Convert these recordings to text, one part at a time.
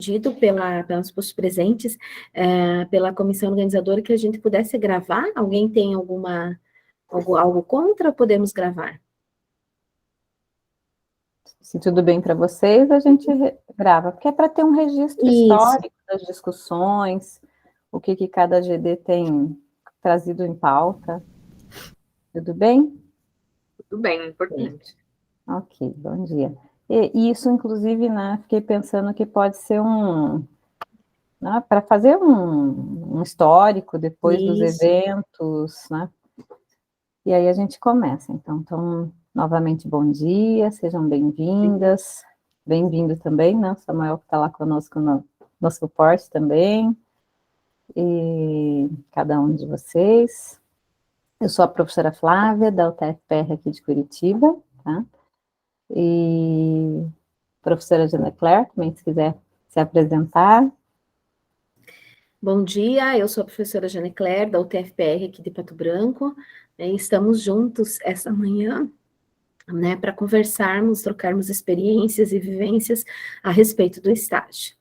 pedido pelos presentes, pela comissão organizadora, que a gente pudesse gravar. Alguém tem algo contra, ou podemos gravar? Se tudo bem para vocês, a gente grava, porque é para ter um registro histórico das discussões, o que cada GD tem trazido em pauta. Tudo bem? Tudo bem, é importante. Ok, bom dia. E isso, inclusive, né, fiquei pensando que pode ser né, para fazer um histórico depois dos eventos, né? E aí a gente começa. Então, novamente, bom dia, sejam bem-vindas. Bem-vindo também, né, Samuel, que está lá conosco no suporte também. E cada um de vocês. Eu sou a professora Flávia, da UTFPR aqui de Curitiba, tá? E professora Jana Claire, também, se quiser se apresentar. Bom dia, eu sou a professora Jana Claire, da UTFPR aqui de Pato Branco, e estamos juntos essa manhã, né, para conversarmos, trocarmos experiências e vivências a respeito do estágio.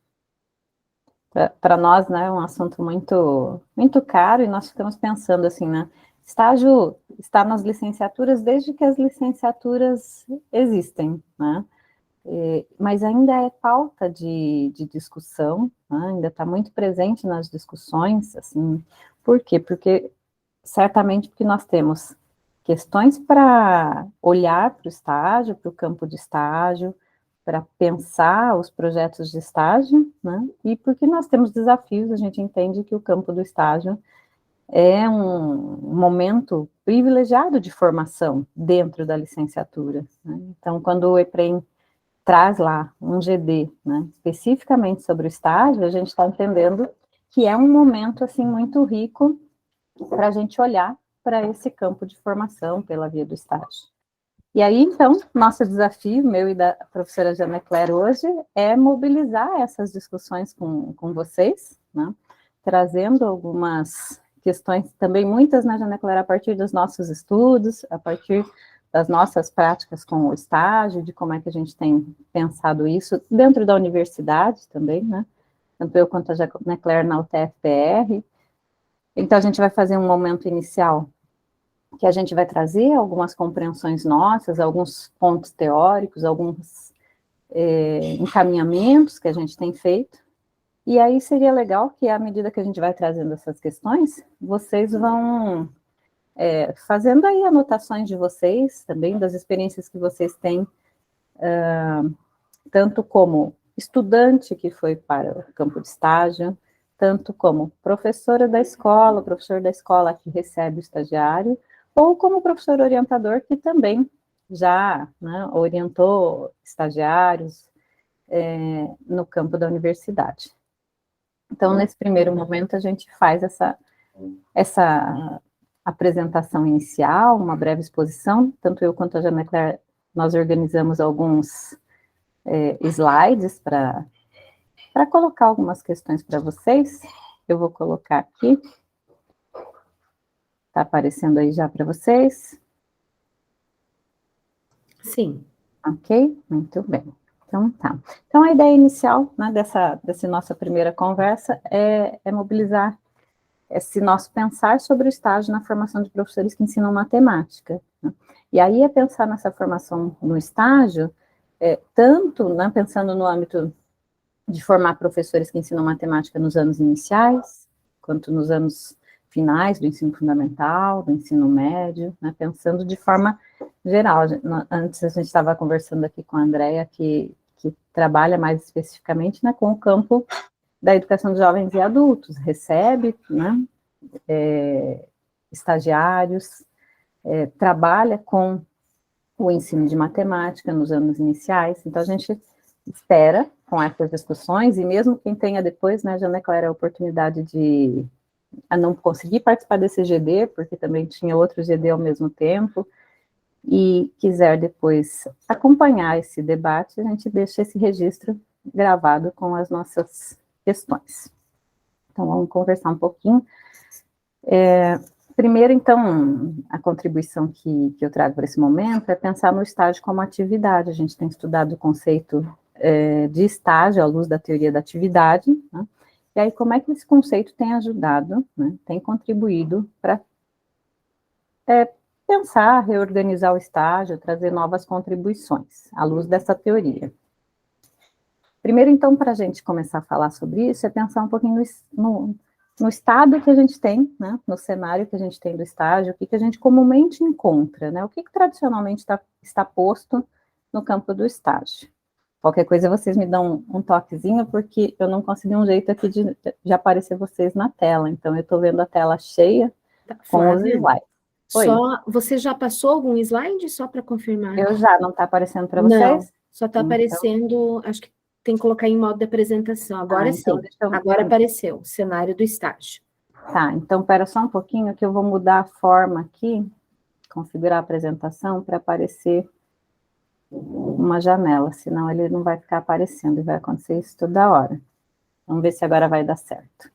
Para nós, né, é um assunto muito, muito caro, e nós ficamos pensando assim, né, estágio está nas licenciaturas desde que as licenciaturas existem, né, mas ainda é pauta de discussão, né, ainda está muito presente nas discussões, assim, por quê? Porque, certamente, porque nós temos questões para olhar para o estágio, para o campo de estágio, para pensar os projetos de estágio, né, e porque nós temos desafios, a gente entende que o campo do estágio é um momento privilegiado de formação dentro da licenciatura, né? Então, quando o EPREM traz lá um GD, né, especificamente sobre o estágio, a gente está entendendo que é um momento, assim, muito rico para a gente olhar para esse campo de formação pela via do estágio. E aí, então, nosso desafio, meu e da professora Jana Claire hoje, é mobilizar essas discussões com vocês, né, trazendo algumas questões, também muitas, né, Jana Claire, a partir dos nossos estudos, a partir das nossas práticas com o estágio, de como é que a gente tem pensado isso dentro da universidade também, né, tanto eu quanto a Jana Claire na UTFPR. Então, a gente vai fazer um momento inicial que a gente vai trazer algumas compreensões nossas, alguns pontos teóricos, alguns encaminhamentos que a gente tem feito, e aí seria legal que, à medida que a gente vai trazendo essas questões, vocês vão fazendo aí anotações de vocês, também das experiências que vocês têm, tanto como estudante que foi para o campo de estágio, tanto como professora da escola, professor da escola que recebe o estagiário, ou como professor orientador que também já, né, orientou estagiários no campo da universidade. Então, nesse primeiro momento, a gente faz essa apresentação inicial, uma breve exposição, tanto eu quanto a Jana Claire, nós organizamos alguns slides para colocar algumas questões para vocês. Eu vou colocar aqui. Está aparecendo aí já para vocês? Sim. Ok? Muito bem. Então, tá. Então, a ideia inicial, né, dessa nossa primeira conversa é mobilizar esse nosso pensar sobre o estágio na formação de professores que ensinam matemática, né? E aí é pensar nessa formação no estágio, tanto, né, pensando no âmbito de formar professores que ensinam matemática nos anos iniciais, quanto nos anos finais do ensino fundamental, do ensino médio, né, pensando de forma geral. Antes a gente estava conversando aqui com a Andrea, que trabalha mais especificamente, né, com o campo da educação de jovens e adultos, recebe, né, estagiários, trabalha com o ensino de matemática nos anos iniciais. Então, a gente espera, com essas discussões, e mesmo quem tenha depois, né, Jana Claire, a oportunidade de não conseguir participar desse GD, porque também tinha outro GD ao mesmo tempo, e quiser depois acompanhar esse debate, a gente deixa esse registro gravado com as nossas questões. Então, vamos conversar um pouquinho. Primeiro, então, a contribuição que eu trago para esse momento é pensar no estágio como atividade. A gente tem estudado o conceito de estágio à luz da teoria da atividade, né? E aí como é que esse conceito tem ajudado, né, tem contribuído para pensar, reorganizar o estágio, trazer novas contribuições à luz dessa teoria. Primeiro, então, para a gente começar a falar sobre isso, é pensar um pouquinho no estado que a gente tem, né, no cenário que a gente tem do estágio, o que a gente comumente encontra, né, o que tradicionalmente está posto no campo do estágio. Qualquer coisa vocês me dão um toquezinho, porque eu não consegui um jeito aqui de aparecer vocês na tela, então eu estou vendo a tela cheia com os slides. Só, você já passou algum slide, só para confirmar? Eu já, não está aparecendo para vocês? Não, só está então, aparecendo, acho que tem que colocar em modo de apresentação, agora sim, então agora apareceu, o cenário do estágio. Tá, então espera só um pouquinho que eu vou mudar a forma aqui, configurar a apresentação para aparecer uma janela, senão ele não vai ficar aparecendo, e vai acontecer isso toda hora. Vamos ver se agora vai dar certo.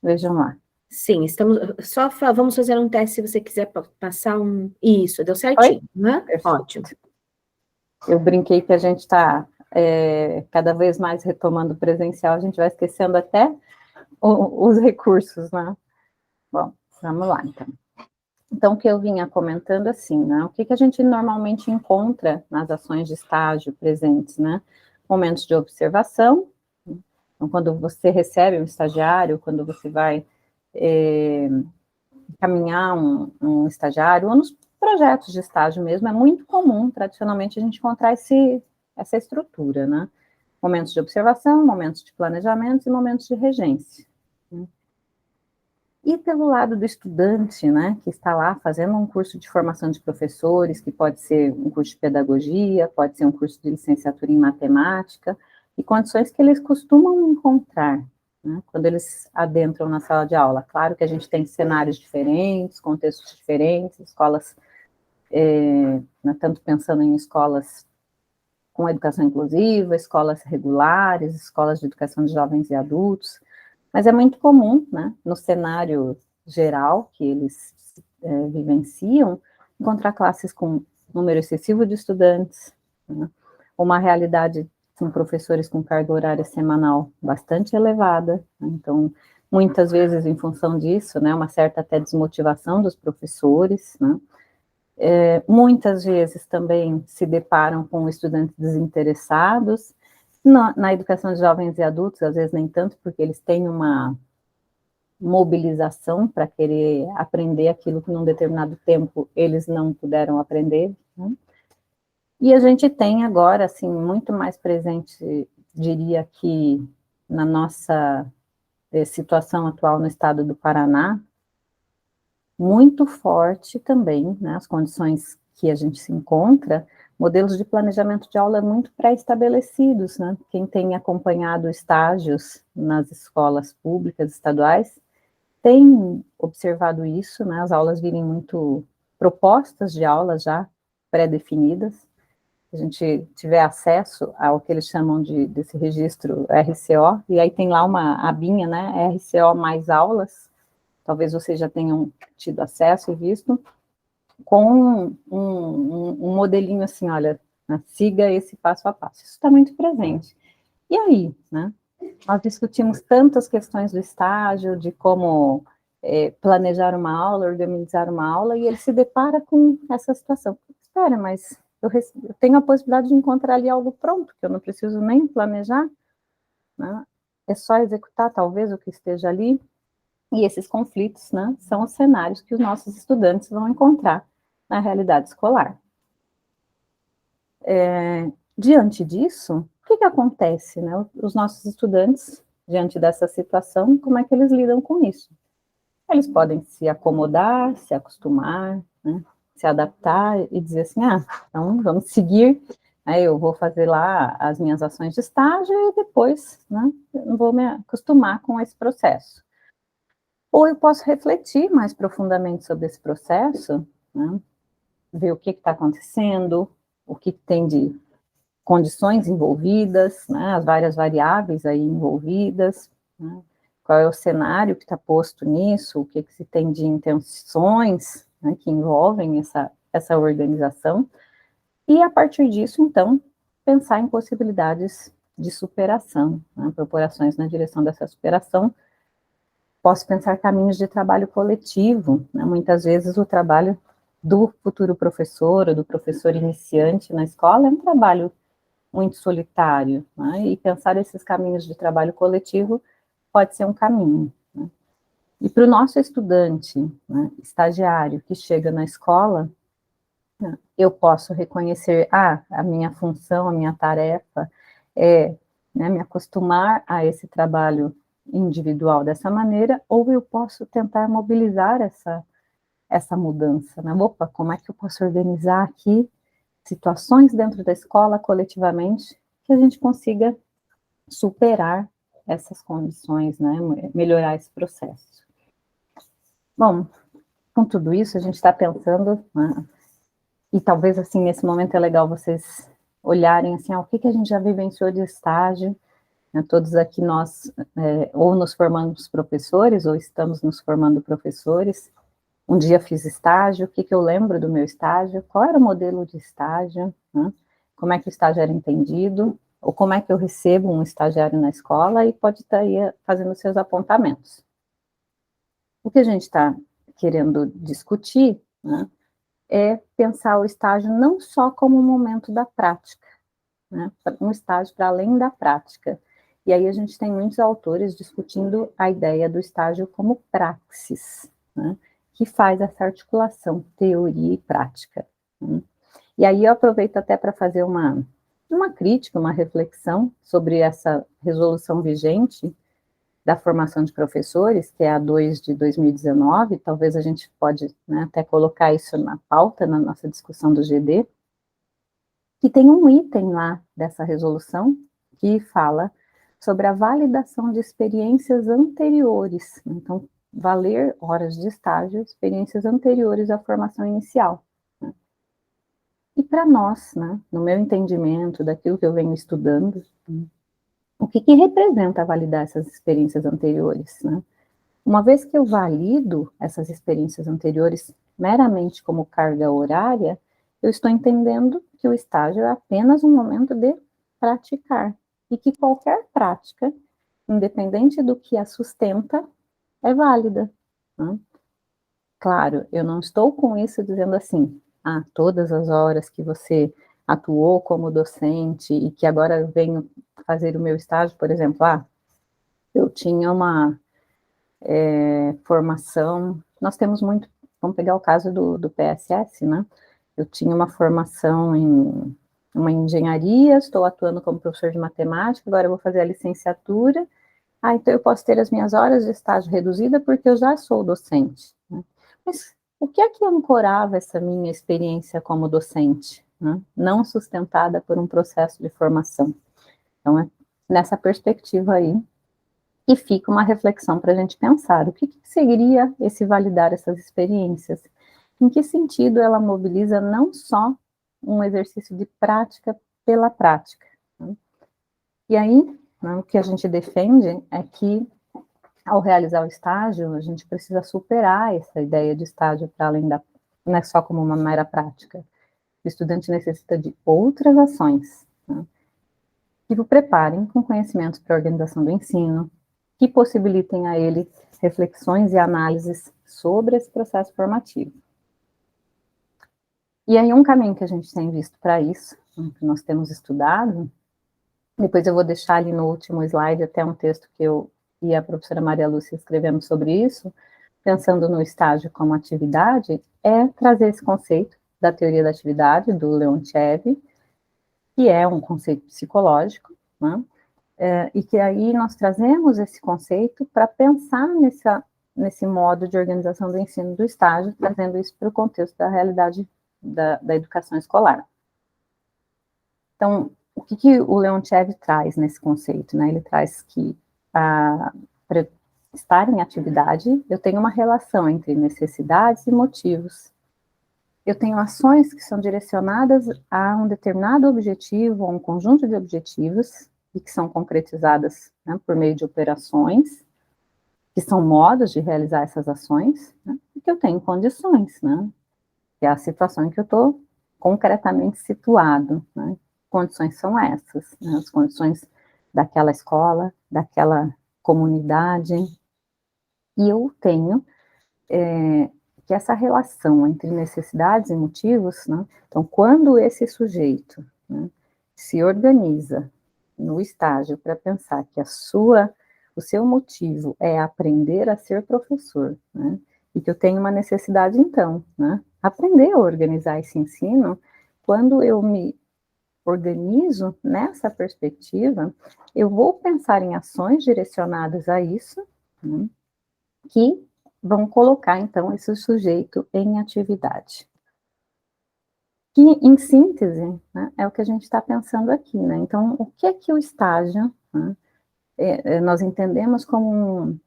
Vejam lá. Sim, estamos, vamos fazer um teste, se você quiser passar um... Isso, deu certinho, né? Ótimo. Eu brinquei que a gente está cada vez mais retomando o presencial, a gente vai esquecendo até os recursos, né? Bom, vamos lá, então. Então, o que eu vinha comentando assim, né? O que a gente normalmente encontra nas ações de estágio presentes, né? Momentos de observação. Então, quando você recebe um estagiário, quando você vai encaminhar um estagiário, ou nos projetos de estágio mesmo, é muito comum, tradicionalmente, a gente encontrar essa estrutura, né? Momentos de observação, momentos de planejamento e momentos de regência. E pelo lado do estudante, né, que está lá fazendo um curso de formação de professores, que pode ser um curso de pedagogia, pode ser um curso de licenciatura em matemática, e condições que eles costumam encontrar, né, quando eles adentram na sala de aula. Claro que a gente tem cenários diferentes, contextos diferentes, escolas, né, tanto pensando em escolas com educação inclusiva, escolas regulares, escolas de educação de jovens e adultos, mas é muito comum, né, no cenário geral que eles vivenciam, encontrar classes com número excessivo de estudantes, né, uma realidade com professores com carga horária semanal bastante elevada, né, então, muitas vezes, em função disso, né, uma certa até desmotivação dos professores, né, muitas vezes também se deparam com estudantes desinteressados. Na educação de jovens e adultos, às vezes nem tanto, porque eles têm uma mobilização para querer aprender aquilo que num determinado tempo eles não puderam aprender, né? E a gente tem agora, assim, muito mais presente, diria que na nossa situação atual no estado do Paraná, muito forte também, né, as condições que a gente se encontra, modelos de planejamento de aula muito pré-estabelecidos, né, quem tem acompanhado estágios nas escolas públicas estaduais, tem observado isso, né, as aulas virem muito propostas de aulas já pré-definidas, a gente tiver acesso ao que eles chamam desse registro RCO, e aí tem lá uma abinha, né, RCO mais aulas, talvez vocês já tenham tido acesso e visto, com um modelinho assim, olha, né, siga esse passo a passo. Isso está muito presente. E aí, né, nós discutimos tantas questões do estágio, de como planejar uma aula, organizar uma aula, e ele se depara com essa situação. Espera, mas eu tenho a possibilidade de encontrar ali algo pronto, que eu não preciso nem planejar, né, é só executar talvez o que esteja ali. E esses conflitos, né, são os cenários que os nossos estudantes vão encontrar na realidade escolar. Diante disso, o que acontece, né? Os nossos estudantes, diante dessa situação, como é que eles lidam com isso? Eles podem se acomodar, se acostumar, né, se adaptar e dizer assim, então vamos seguir, né, eu vou fazer lá as minhas ações de estágio e depois, né, eu vou me acostumar com esse processo. Ou eu posso refletir mais profundamente sobre esse processo, né, ver o que está acontecendo, o que tem de condições envolvidas, né, as várias variáveis aí envolvidas, né, qual é o cenário que está posto nisso, o que se tem de intenções, né, que envolvem essa organização, E a partir disso, então, pensar em possibilidades de superação, né, proporções na direção dessa superação. Posso pensar caminhos de trabalho coletivo, né, muitas vezes o trabalho do futuro professor, ou do professor iniciante na escola, é um trabalho muito solitário, né, e pensar esses caminhos de trabalho coletivo pode ser um caminho, né. E para o nosso estudante, né, estagiário, que chega na escola, né, eu posso reconhecer, a minha função, a minha tarefa é, né, me acostumar a esse trabalho individual dessa maneira, ou eu posso tentar mobilizar essa mudança, né? Opa, como é que eu posso organizar aqui situações dentro da escola, coletivamente, que a gente consiga superar essas condições, né, melhorar esse processo. Bom, com tudo isso, a gente está pensando, né, e talvez, assim, nesse momento é legal vocês olharem, assim, o que a gente já vivenciou de estágio, né, todos aqui nós, ou nos formamos professores, ou estamos nos formando professores. Um dia fiz estágio, o que eu lembro do meu estágio, qual era o modelo de estágio, né, como é que o estágio era entendido, ou como é que eu recebo um estagiário na escola, e pode estar aí fazendo seus apontamentos. O que a gente está querendo discutir, né, é pensar o estágio não só como um momento da prática, né, um estágio para além da prática. E aí a gente tem muitos autores discutindo a ideia do estágio como praxis, né, que faz essa articulação teoria e prática, né. E aí eu aproveito até para fazer uma crítica, uma reflexão sobre essa resolução vigente da formação de professores, que é a 2 de 2019, talvez a gente pode, né, até colocar isso na pauta, na nossa discussão do GD, que tem um item lá dessa resolução que fala sobre a validação de experiências anteriores, então, valer horas de estágio, experiências anteriores à formação inicial, né. E para nós, né, no meu entendimento daquilo que eu venho estudando, o que representa validar essas experiências anteriores, né? Uma vez que eu valido essas experiências anteriores meramente como carga horária, eu estou entendendo que o estágio é apenas um momento de praticar, e que qualquer prática, independente do que a sustenta, é válida, né? Claro, eu não estou com isso dizendo assim, todas as horas que você atuou como docente e que agora eu venho fazer o meu estágio, por exemplo, eu tinha uma formação, nós temos muito, vamos pegar o caso do PSS, né? Eu tinha uma formação em uma engenharia, estou atuando como professor de matemática, agora eu vou fazer a licenciatura, então eu posso ter as minhas horas de estágio reduzida porque eu já sou docente, né? Mas o que é que ancorava essa minha experiência como docente, né, não sustentada por um processo de formação? Então, é nessa perspectiva aí que fica uma reflexão para a gente pensar, o que seria esse validar essas experiências? Em que sentido ela mobiliza não só um exercício de prática pela prática, né? E aí, né, o que a gente defende é que, ao realizar o estágio, a gente precisa superar essa ideia de estágio para além da, não é só como uma mera prática. O estudante necessita de outras ações, né, que o preparem com conhecimentos para a organização do ensino, que possibilitem a ele reflexões e análises sobre esse processo formativo. E aí um caminho que a gente tem visto para isso, que nós temos estudado, depois eu vou deixar ali no último slide até um texto que eu e a professora Maria Lúcia escrevemos sobre isso, pensando no estágio como atividade, é trazer esse conceito da teoria da atividade, do Leontiev, que é um conceito psicológico, né? E que aí nós trazemos esse conceito para pensar nesse modo de organização do ensino do estágio, trazendo isso para o contexto da realidade da educação escolar. Então, o que o Leontiev traz nesse conceito, né? Ele traz que para estar em atividade, eu tenho uma relação entre necessidades e motivos. Eu tenho ações que são direcionadas a um determinado objetivo, a um conjunto de objetivos, e que são concretizadas, né, por meio de operações, que são modos de realizar essas ações, né, e que eu tenho condições, né, que é a situação em que eu estou concretamente situado, né? Condições são essas, né? As condições daquela escola, daquela comunidade, e eu tenho que essa relação entre necessidades e motivos, né? Então, quando esse sujeito, né, se organiza no estágio para pensar que o seu motivo é aprender a ser professor, né, e que eu tenho uma necessidade, então, né, aprender a organizar esse ensino, quando eu me organizo nessa perspectiva, eu vou pensar em ações direcionadas a isso, né, que vão colocar, então, esse sujeito em atividade. Que, em síntese, né, é o que a gente está pensando aqui, né? Então, o que é que o estágio, né, nós entendemos como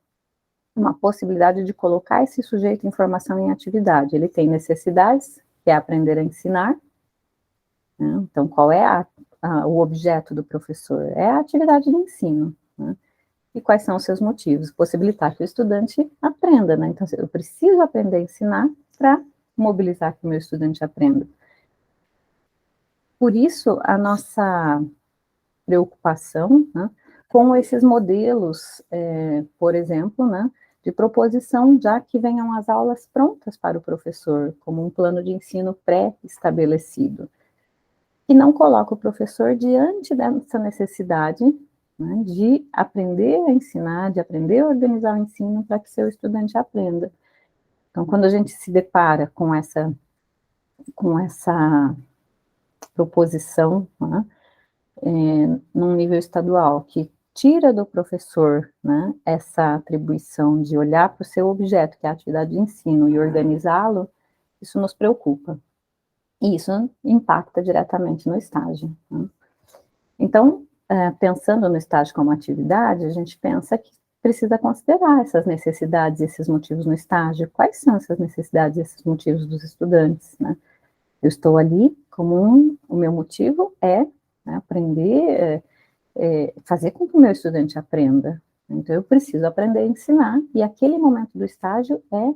uma possibilidade de colocar esse sujeito em formação em atividade. Ele tem necessidades, que é aprender a ensinar, né? Então, qual é o objeto do professor? É a atividade de ensino, né? E quais são os seus motivos? Possibilitar que o estudante aprenda, né? Então, eu preciso aprender a ensinar para mobilizar que o meu estudante aprenda. Por isso, a nossa preocupação, né, com esses modelos, por exemplo, né, de proposição, já que venham as aulas prontas para o professor, como um plano de ensino pré-estabelecido, que não coloca o professor diante dessa necessidade, né, de aprender a ensinar, de aprender a organizar o ensino para que seu estudante aprenda. Então, quando a gente se depara com essa proposição, né, num nível estadual, que tira do professor, né, essa atribuição de olhar para o seu objeto, que é a atividade de ensino, e organizá-lo, isso nos preocupa. E isso impacta diretamente no estágio, né? Então, pensando no estágio como atividade, a gente pensa que precisa considerar essas necessidades, esses motivos no estágio. Quais são essas necessidades, esses motivos dos estudantes, né? Eu estou ali como o meu motivo é, né, aprender, fazer com que o meu estudante aprenda. Então, eu preciso aprender a ensinar, e aquele momento do estágio é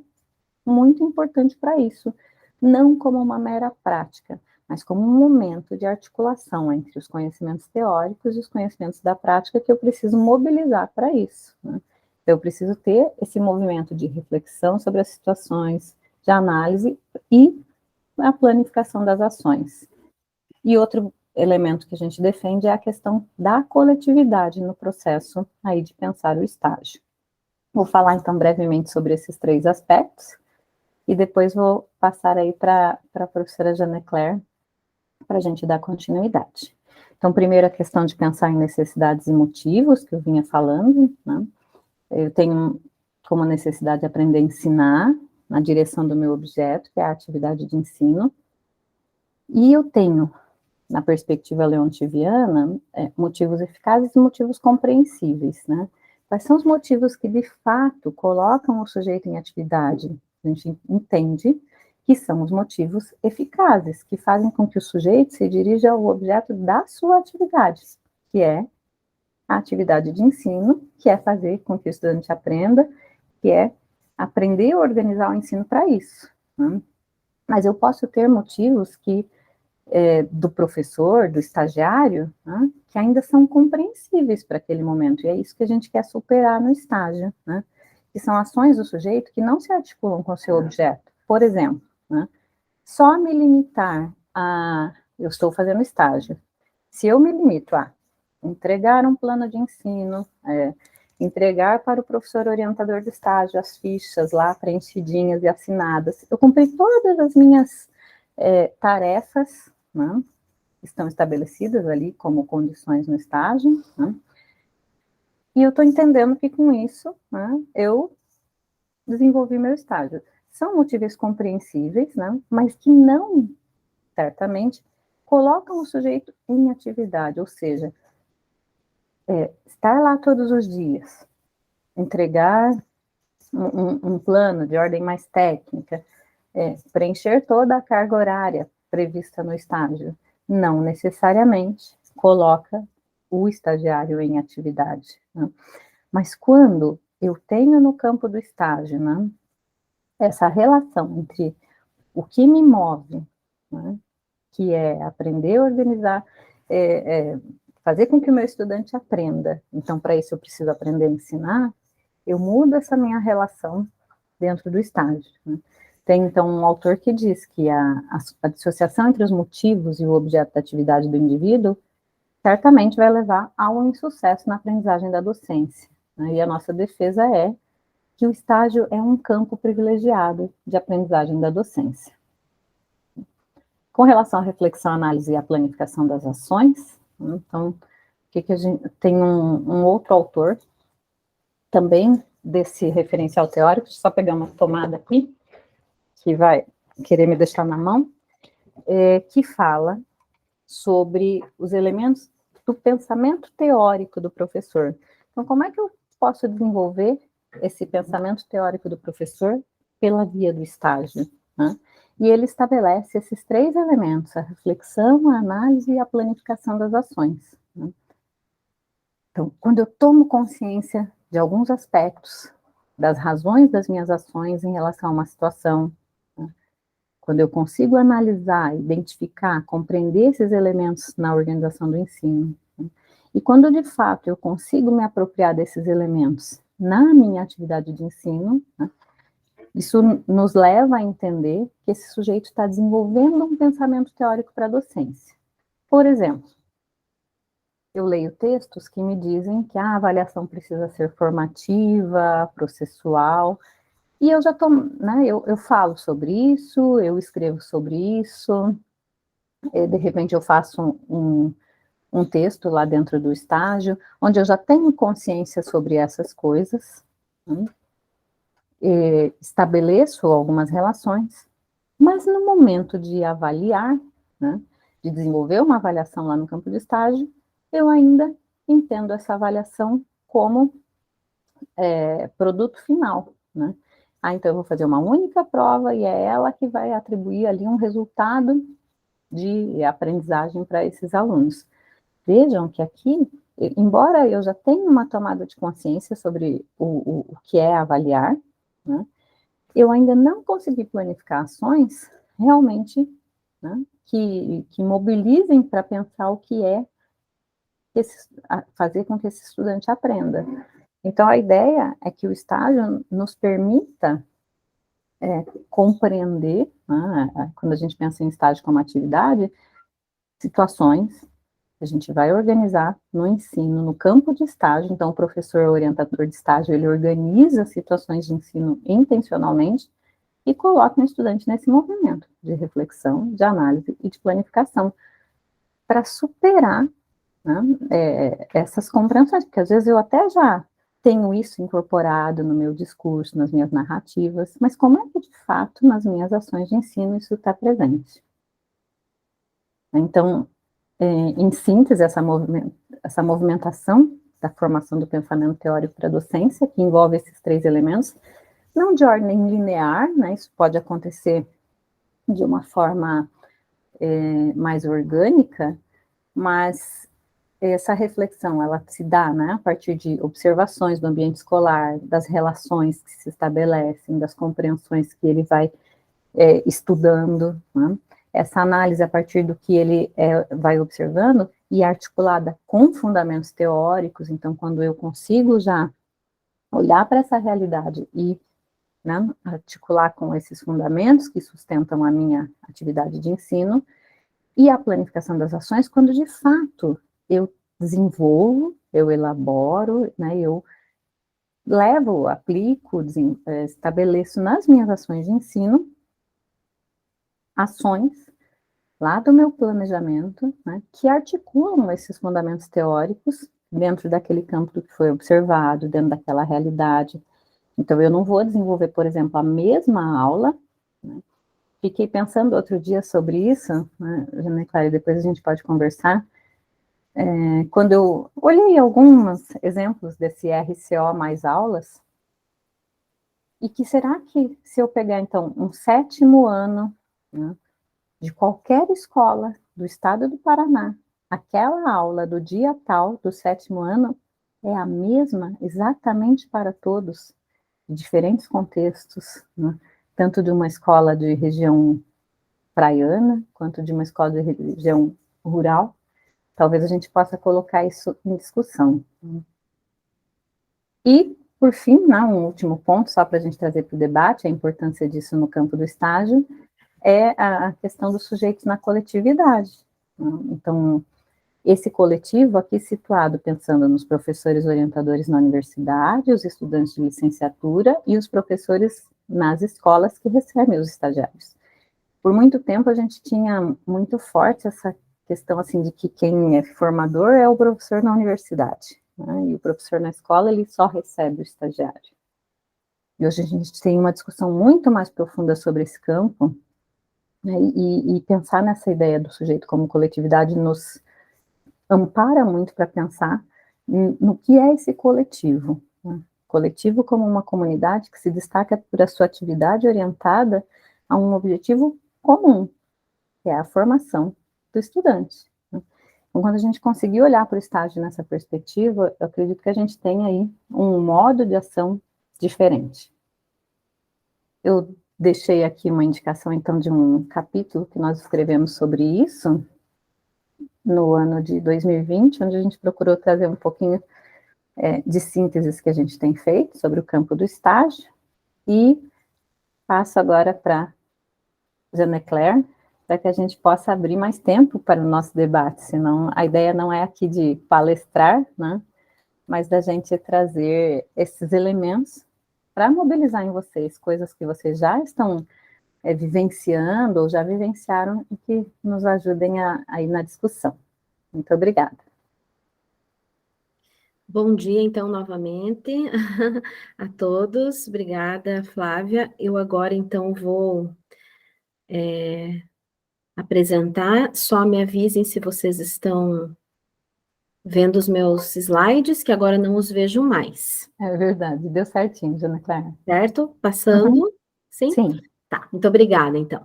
muito importante para isso, não como uma mera prática, mas como um momento de articulação entre os conhecimentos teóricos e os conhecimentos da prática que eu preciso mobilizar para isso, né? Eu preciso ter esse movimento de reflexão sobre as situações, de análise e a planificação das ações. E outro elemento que a gente defende é a questão da coletividade no processo aí de pensar o estágio. Vou falar então brevemente sobre esses 3 aspectos, e depois vou passar aí para a professora Jeanne Claire, para a gente dar continuidade. Então, primeiro a questão de pensar em necessidades e motivos, que eu vinha falando, né? Eu tenho como necessidade aprender a ensinar, na direção do meu objeto, que é a atividade de ensino, e eu tenho, na perspectiva leontiviana, motivos eficazes e motivos compreensíveis, né? Quais são os motivos que, de fato, colocam o sujeito em atividade? A gente entende que são os motivos eficazes, que fazem com que o sujeito se dirija ao objeto da sua atividade, que é a atividade de ensino, que é fazer com que o estudante aprenda, que é aprender a organizar o ensino para isso, né? Mas eu posso ter motivos que do professor, do estagiário, né, que ainda são compreensíveis para aquele momento, e é isso que a gente quer superar no estágio, né, que são ações do sujeito que não se articulam com o seu objeto. Por exemplo, né, só me limitar eu estou fazendo estágio, se eu me limito a entregar um plano de ensino, entregar para o professor orientador do estágio as fichas lá preenchidinhas e assinadas, eu cumpri todas as minhas tarefas, né, estão estabelecidas ali como condições no estágio, né, e eu estou entendendo que com isso, né, eu desenvolvi meu estágio. São motivos compreensíveis, né, mas que não, certamente, colocam o sujeito em atividade, ou seja, estar lá todos os dias, entregar um plano de ordem mais técnica, preencher toda a carga horária prevista no estágio, não necessariamente coloca o estagiário em atividade, né? Mas quando eu tenho no campo do estágio, né, essa relação entre o que me move, né, que é aprender a organizar, fazer com que o meu estudante aprenda. Então, para isso eu preciso aprender a ensinar, eu mudo essa minha relação dentro do estágio, né? Tem, então, um autor que diz que a dissociação entre os motivos e o objeto da atividade do indivíduo certamente vai levar ao insucesso na aprendizagem da docência, né? E a nossa defesa é que o estágio é um campo privilegiado de aprendizagem da docência. Com relação à reflexão, análise e à planificação das ações, né, então, que a gente tem um outro autor, também desse referencial teórico, deixa eu só pegar uma tomada aqui, que vai querer me deixar na mão, que fala sobre os elementos do pensamento teórico do professor. Então, como é que eu posso desenvolver esse pensamento teórico do professor pela via do estágio, né? E ele estabelece esses 3 elementos: a reflexão, a análise e a planificação das ações, né? Então, quando eu tomo consciência de alguns aspectos, das razões das minhas ações em relação a uma situação, né? Quando eu consigo analisar, identificar, compreender esses elementos na organização do ensino, né? E quando, de fato, eu consigo me apropriar desses elementos na minha atividade de ensino, né? Isso nos leva a entender que esse sujeito está desenvolvendo um pensamento teórico para a docência. Por exemplo, eu leio textos que me dizem que a avaliação precisa ser formativa, processual, e eu já estou, né, eu falo sobre isso, eu escrevo sobre isso, de repente eu faço um texto lá dentro do estágio, onde eu já tenho consciência sobre essas coisas, né? Estabeleço algumas relações, mas no momento de avaliar, né, de desenvolver uma avaliação lá no campo de estágio, eu ainda entendo essa avaliação como produto final, né? Então eu vou fazer uma única prova e é ela que vai atribuir ali um resultado de aprendizagem para esses alunos. Vejam que aqui, embora eu já tenha uma tomada de consciência sobre o que é avaliar, né, eu ainda não consegui planificar ações realmente, né, que mobilizem para pensar o que é fazer com que esse estudante aprenda. Então, a ideia é que o estágio nos permita compreender, né, quando a gente pensa em estágio como atividade, situações que a gente vai organizar no ensino, no campo de estágio. Então, o professor orientador de estágio, ele organiza situações de ensino intencionalmente e coloca o estudante nesse movimento de reflexão, de análise e de planificação, para superar, né, essas compreensões, porque às vezes eu até já tenho isso incorporado no meu discurso, nas minhas narrativas, mas como é que, de fato, nas minhas ações de ensino isso está presente? Então, em síntese, essa movimentação da formação do pensamento teórico para a docência, que envolve esses 3 elementos, não de ordem linear, né, isso pode acontecer de uma forma mais orgânica, mas essa reflexão, ela se dá, né, a partir de observações do ambiente escolar, das relações que se estabelecem, das compreensões que ele vai estudando, né? Essa análise a partir do que ele vai observando e articulada com fundamentos teóricos. Então, quando eu consigo já olhar para essa realidade e, né, articular com esses fundamentos que sustentam a minha atividade de ensino, e a planificação das ações, quando de fato eu desenvolvo, eu elaboro, né, eu levo, aplico, estabeleço nas minhas ações de ensino ações lá do meu planejamento, né, que articulam esses fundamentos teóricos dentro daquele campo do que foi observado, dentro daquela realidade. Então, eu não vou desenvolver, por exemplo, a mesma aula, né. Fiquei pensando outro dia sobre isso, né, Jana Clara, e depois a gente pode conversar. Quando eu olhei alguns exemplos desse RCO mais aulas, e que será que se eu pegar, então, um 7º ano, né, de qualquer escola do estado do Paraná, aquela aula do dia tal, do 7º ano, é a mesma exatamente para todos, de diferentes contextos, né, tanto de uma escola de região praiana, quanto de uma escola de região rural. Talvez a gente possa colocar isso em discussão. E, por fim, né, um último ponto, só para a gente trazer para o debate, a importância disso no campo do estágio, é a questão dos sujeitos na coletividade. Então, esse coletivo aqui situado pensando nos professores orientadores na universidade, os estudantes de licenciatura e os professores nas escolas que recebem os estagiários. Por muito tempo a gente tinha muito forte essa questão assim de que quem é formador é o professor na universidade, né? E o professor na escola ele só recebe o estagiário. E hoje a gente tem uma discussão muito mais profunda sobre esse campo, né? E pensar nessa ideia do sujeito como coletividade nos ampara muito para pensar no que é esse coletivo, né? Coletivo como uma comunidade que se destaca por a sua atividade orientada a um objetivo comum, que é a formação do estudante, né? Então, quando a gente conseguir olhar para o estágio nessa perspectiva, eu acredito que a gente tem aí um modo de ação diferente. Eu deixei aqui uma indicação, então, de um capítulo que nós escrevemos sobre isso, no ano de 2020, onde a gente procurou trazer um pouquinho de sínteses que a gente tem feito sobre o campo do estágio, e passo agora para Jeanne Claire, para que a gente possa abrir mais tempo para o nosso debate, senão a ideia não é aqui de palestrar, né, mas da gente trazer esses elementos para mobilizar em vocês coisas que vocês já estão vivenciando ou já vivenciaram e que nos ajudem a ir na discussão. Muito obrigada. Bom dia, então, novamente, a todos. Obrigada, Flávia. Eu agora, então, vou apresentar. Só me avisem se vocês estão vendo os meus slides, que agora não os vejo mais. É verdade, deu certinho, Jeanne Claire. Certo? Passando? Sim? Sim. Tá, muito obrigada, então.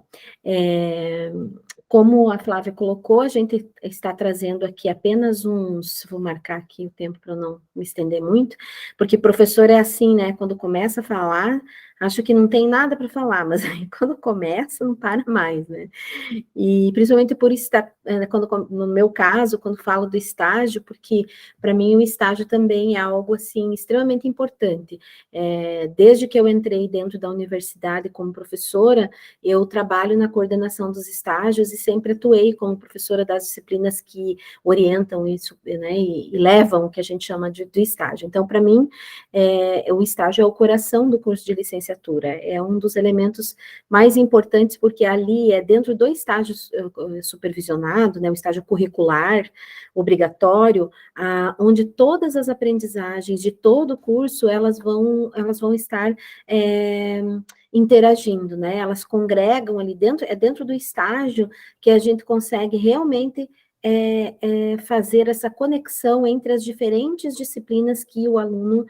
Como a Flávia colocou, a gente está trazendo aqui apenas uns, vou marcar aqui o tempo para não me estender muito, porque professor é assim, né, quando começa a falar, acho que não tem nada para falar, mas aí quando começa, não para mais, né, e principalmente por estar, quando, no meu caso, quando falo do estágio, porque para mim o estágio também é algo, assim, extremamente importante. Desde que eu entrei dentro da universidade como professora, eu trabalho na coordenação dos estágios e sempre atuei como professora das disciplinas que orientam isso, né, e levam o que a gente chama do estágio. Então, para mim, o estágio é o coração do curso de licenciatura, é um dos elementos mais importantes, porque ali é dentro do estágio supervisionado, né, o estágio curricular obrigatório, onde todas as aprendizagens de todo o curso, elas vão estar interagindo, né? Elas congregam ali dentro, é dentro do estágio que a gente consegue realmente fazer essa conexão entre as diferentes disciplinas que o aluno,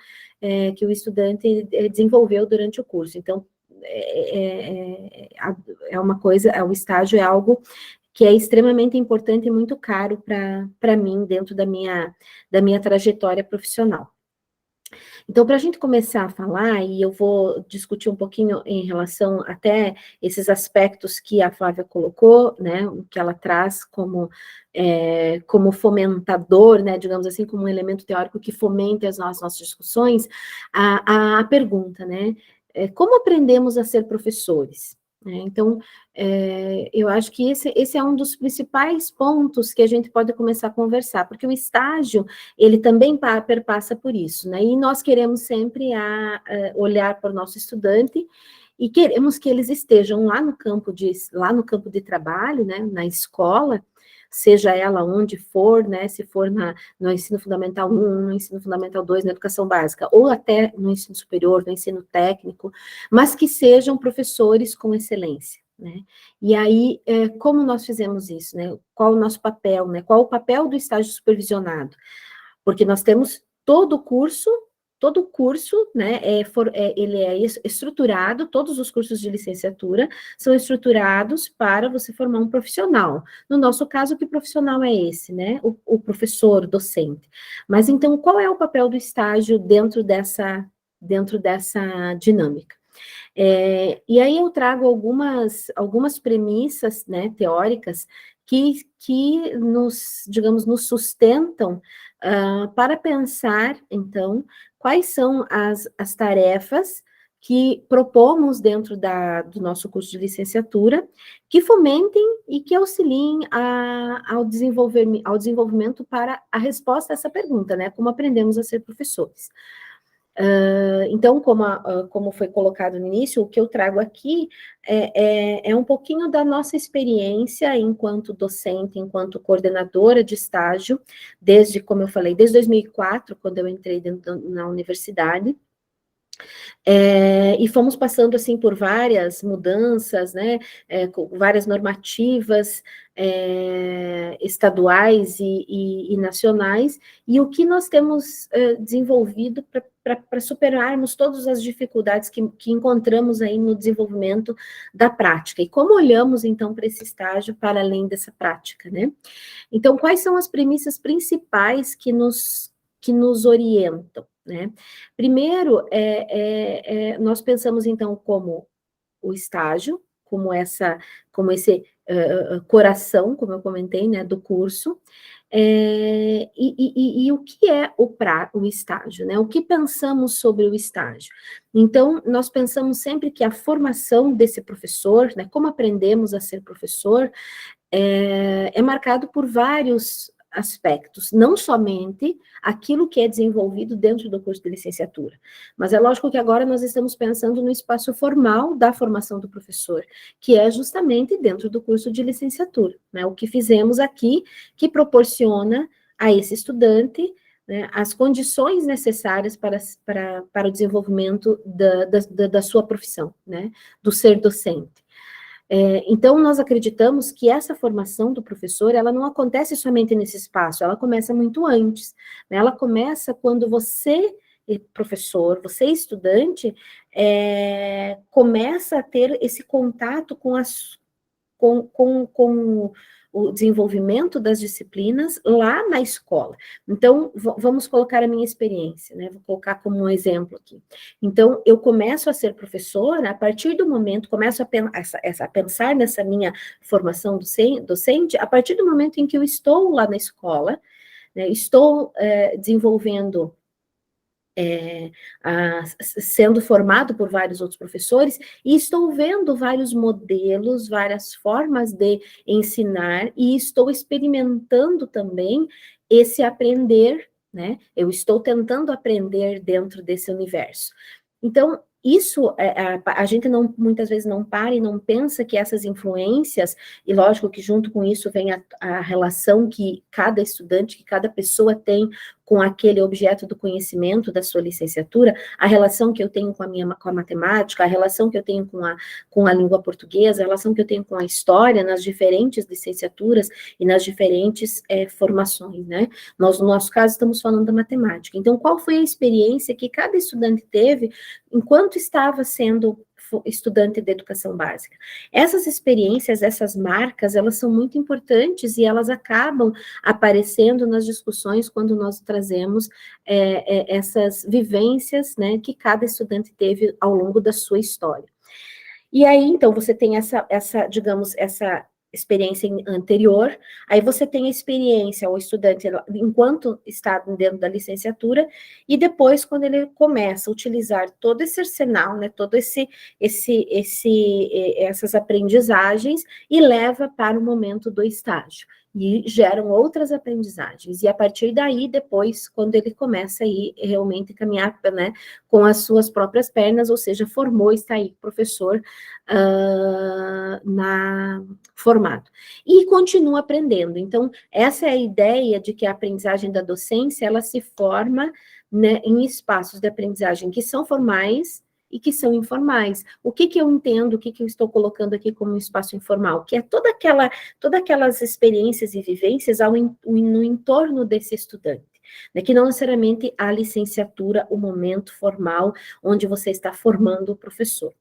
que o estudante desenvolveu durante o curso. Então, é uma coisa, o estágio é algo que é extremamente importante e muito caro para mim dentro da minha trajetória profissional. Então, para a gente começar a falar, e eu vou discutir um pouquinho em relação até esses aspectos que a Flávia colocou, né, o que ela traz como fomentador, né, digamos assim, como um elemento teórico que fomenta as nossas discussões, a pergunta, né, como aprendemos a ser professores? Então, eu acho que esse é um dos principais pontos que a gente pode começar a conversar, porque o estágio, ele também perpassa por isso, né? E nós queremos sempre olhar para o nosso estudante e queremos que eles estejam lá no campo de trabalho, né? Na escola, seja ela onde for, né? Se for no ensino fundamental 1, no ensino fundamental 2, na educação básica, ou até no ensino superior, no ensino técnico, mas que sejam professores com excelência, né? E aí, como nós fizemos isso, né? Qual o nosso papel, né? Qual o papel do estágio supervisionado? Porque nós temos todo o curso, né, ele é estruturado, todos os cursos de licenciatura são estruturados para você formar um profissional. No nosso caso, que profissional é esse, né? O professor, o docente. Mas então, qual é o papel do estágio dentro dessa dinâmica? E aí eu trago algumas premissas, né, teóricas que nos, digamos, nos sustentam para pensar, então, quais são as tarefas que propomos dentro do nosso curso de licenciatura, que fomentem e que auxiliem ao desenvolvimento para a resposta a essa pergunta, né? Como aprendemos a ser professores. Então, como foi colocado no início, o que eu trago aqui é um pouquinho da nossa experiência enquanto docente, enquanto coordenadora de estágio, como eu falei, desde 2004, quando eu entrei na universidade, e fomos passando, assim, por várias mudanças, né, com várias normativas estaduais e nacionais, e o que nós temos desenvolvido para superarmos todas as dificuldades que encontramos aí no desenvolvimento da prática, e como olhamos, então, para esse estágio para além dessa prática, né? Então, quais são as premissas principais que nos orientam, né? Primeiro, nós pensamos, então, como o estágio, como esse coração, como eu comentei, né, do curso, e o que é o estágio, né? O que pensamos sobre o estágio? Então, nós pensamos sempre que a formação desse professor, né, como aprendemos a ser professor, é marcado por vários aspectos, não somente aquilo que é desenvolvido dentro do curso de licenciatura, mas é lógico que agora nós estamos pensando no espaço formal da formação do professor, que é justamente dentro do curso de licenciatura, né? O que fizemos aqui, que proporciona a esse estudante, né, as condições necessárias para o desenvolvimento da sua profissão, né, do ser docente. Então, nós acreditamos que essa formação do professor, ela não acontece somente nesse espaço, ela começa muito antes, né? Ela começa quando você, professor, você estudante, começa a ter esse contato com o desenvolvimento das disciplinas lá na escola. Então, vamos colocar a minha experiência, né? Vou colocar como um exemplo aqui. Então, eu começo a ser professora, a partir do momento, começo a pensar nessa minha formação docente, a partir do momento em que eu estou lá na escola, né? Estou desenvolvendo sendo formado por vários outros professores, e estou vendo vários modelos, várias formas de ensinar, e estou experimentando também esse aprender, né? Eu estou tentando aprender dentro desse universo. Então, isso, a gente muitas vezes não para e não pensa que essas influências, e lógico que junto com isso vem a relação que cada estudante, que cada pessoa tem com aquele objeto do conhecimento da sua licenciatura, a relação que eu tenho com a matemática, a relação que eu tenho com a língua portuguesa, a relação que eu tenho com a história, nas diferentes licenciaturas e nas diferentes formações, né? No nosso caso, estamos falando da matemática. Então, qual foi a experiência que cada estudante teve enquanto estava sendo estudante de educação básica? Essas experiências, essas marcas, elas são muito importantes e elas acabam aparecendo nas discussões quando nós trazemos essas vivências, né, que cada estudante teve ao longo da sua história. E aí, então, você tem essa experiência anterior, aí você tem a experiência, o estudante, enquanto está dentro da licenciatura, e depois, quando ele começa a utilizar todo esse arsenal, né, todo essas aprendizagens, e leva para o momento do estágio, e geram outras aprendizagens, e a partir daí, depois, quando ele começa a ir realmente caminhar, né, com as suas próprias pernas, ou seja, formou, está aí, professor, formado. E continua aprendendo. Então, essa é a ideia de que a aprendizagem da docência, ela se forma, né, em espaços de aprendizagem que são formais e que são informais. O que eu entendo, o que eu estou colocando aqui como um espaço informal? Que é todas aquelas experiências e vivências no entorno desse estudante. né, que não necessariamente a licenciatura, o momento formal onde você está formando o professor.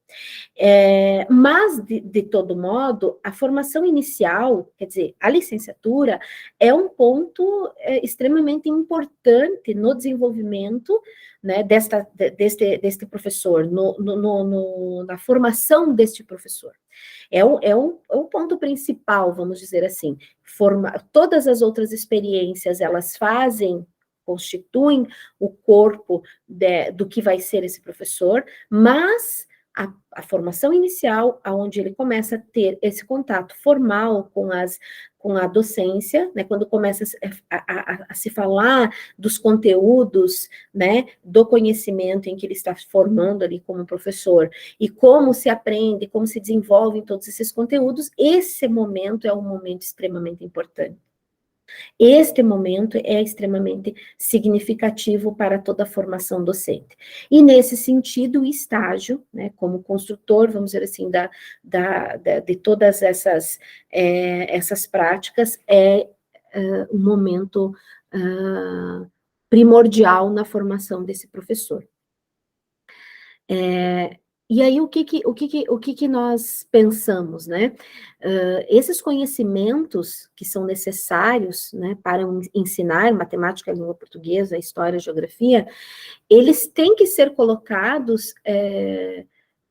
Mas, de todo modo, a formação inicial, quer dizer, a licenciatura, é um ponto extremamente importante no desenvolvimento, né, deste professor, na formação deste professor. É o ponto principal, vamos dizer assim. Todas as outras experiências, elas constituem o corpo do que vai ser esse professor, mas a formação inicial, onde ele começa a ter esse contato formal com a docência, né, quando começa a se falar dos conteúdos, né, do conhecimento em que ele está formando ali como professor, e como se aprende, como se desenvolvem todos esses conteúdos, esse momento é um momento extremamente importante. Este momento é extremamente significativo para toda a formação docente. E, nesse sentido, o estágio, né, como construtor, vamos dizer assim, de todas essas práticas, é um momento primordial na formação desse professor. E aí, o que nós pensamos, né? Esses conhecimentos que são necessários, né, para ensinar matemática, língua portuguesa, história, geografia, eles têm que ser colocados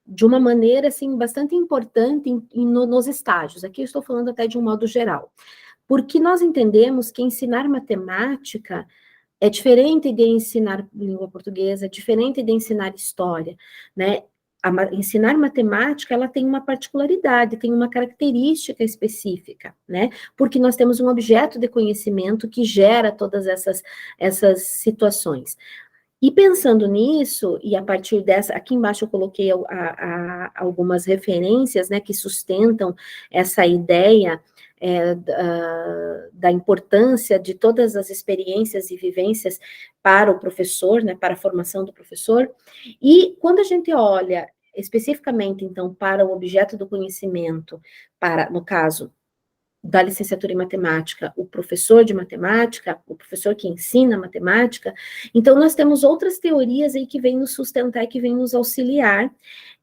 de uma maneira, assim, bastante importante nos estágios. Aqui eu estou falando até de um modo geral. Porque nós entendemos que ensinar matemática é diferente de ensinar língua portuguesa, é diferente de ensinar história, né? Ensinar matemática, ela tem uma particularidade, tem uma característica específica, né? Porque nós temos um objeto de conhecimento que gera todas essas situações. E pensando nisso, e a partir dessa, aqui embaixo eu coloquei algumas referências, né, que sustentam essa ideia da importância de todas as experiências e vivências para o professor, né, para a formação do professor. E quando a gente olha especificamente, então, para o objeto do conhecimento, no caso da licenciatura em matemática, o professor de matemática, o professor que ensina matemática, então nós temos outras teorias aí que vêm nos sustentar e que vêm nos auxiliar,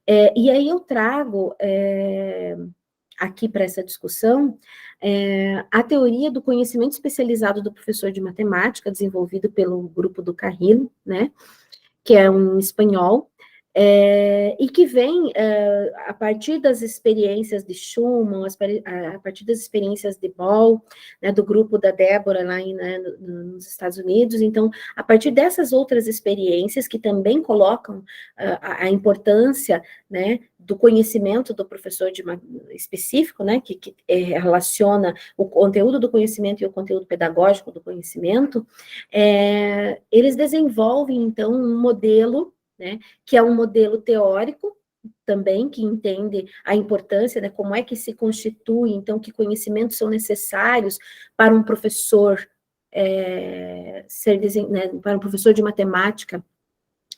e aí eu trago aqui para essa discussão a teoria do conhecimento especializado do professor de matemática, desenvolvido pelo grupo do Carrillo, né, que é um espanhol, e que vem a partir das experiências de Schumann, a partir das experiências de Boll, né, do grupo da Débora lá né, nos Estados Unidos. Então, a partir dessas outras experiências que também colocam a importância, né, do conhecimento do professor específico, né, que relaciona o conteúdo do conhecimento e o conteúdo pedagógico do conhecimento, eles desenvolvem, então, um modelo, né, que é um modelo teórico também, que entende a importância, né, como é que se constitui, então, que conhecimentos são necessários para um professor, né, para um professor de matemática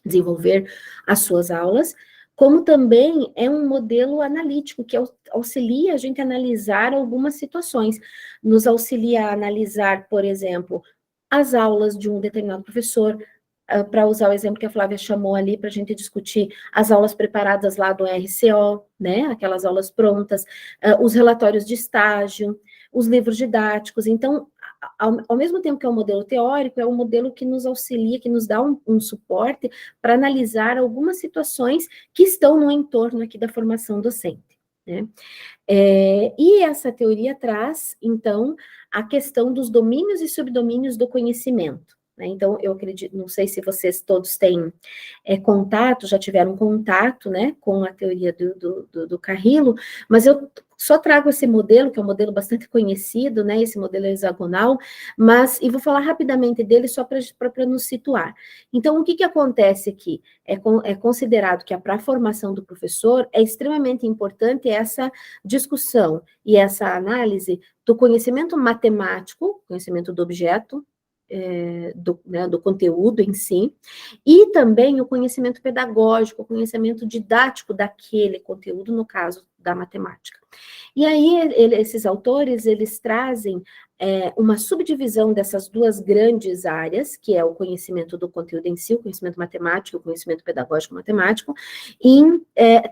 desenvolver as suas aulas, como também é um modelo analítico, que auxilia a gente a analisar algumas situações, nos auxilia a analisar, por exemplo, as aulas de um determinado professor, para usar o exemplo que a Flávia chamou ali, para a gente discutir as aulas preparadas lá do RCO, né, aquelas aulas prontas, os relatórios de estágio, os livros didáticos. Então, ao mesmo tempo que é um modelo teórico, é um modelo que nos auxilia, que nos dá um suporte para analisar algumas situações que estão no entorno aqui da formação docente, né. E essa teoria traz, então, a questão dos domínios e subdomínios do conhecimento. Então, eu acredito, não sei se vocês todos têm contato, já tiveram contato, né, com a teoria do Carrillo, mas eu só trago esse modelo, que é um modelo bastante conhecido, né, esse modelo hexagonal, e vou falar rapidamente dele só para nos situar. Então, o que acontece aqui? É considerado que para a formação do professor é extremamente importante essa discussão e essa análise do conhecimento matemático, conhecimento do objeto, do conteúdo em si, e também o conhecimento pedagógico, o conhecimento didático daquele conteúdo, no caso da matemática. E aí, esses autores, eles trazem uma subdivisão dessas duas grandes áreas, que é o conhecimento do conteúdo em si, o conhecimento matemático, o conhecimento pedagógico matemático, em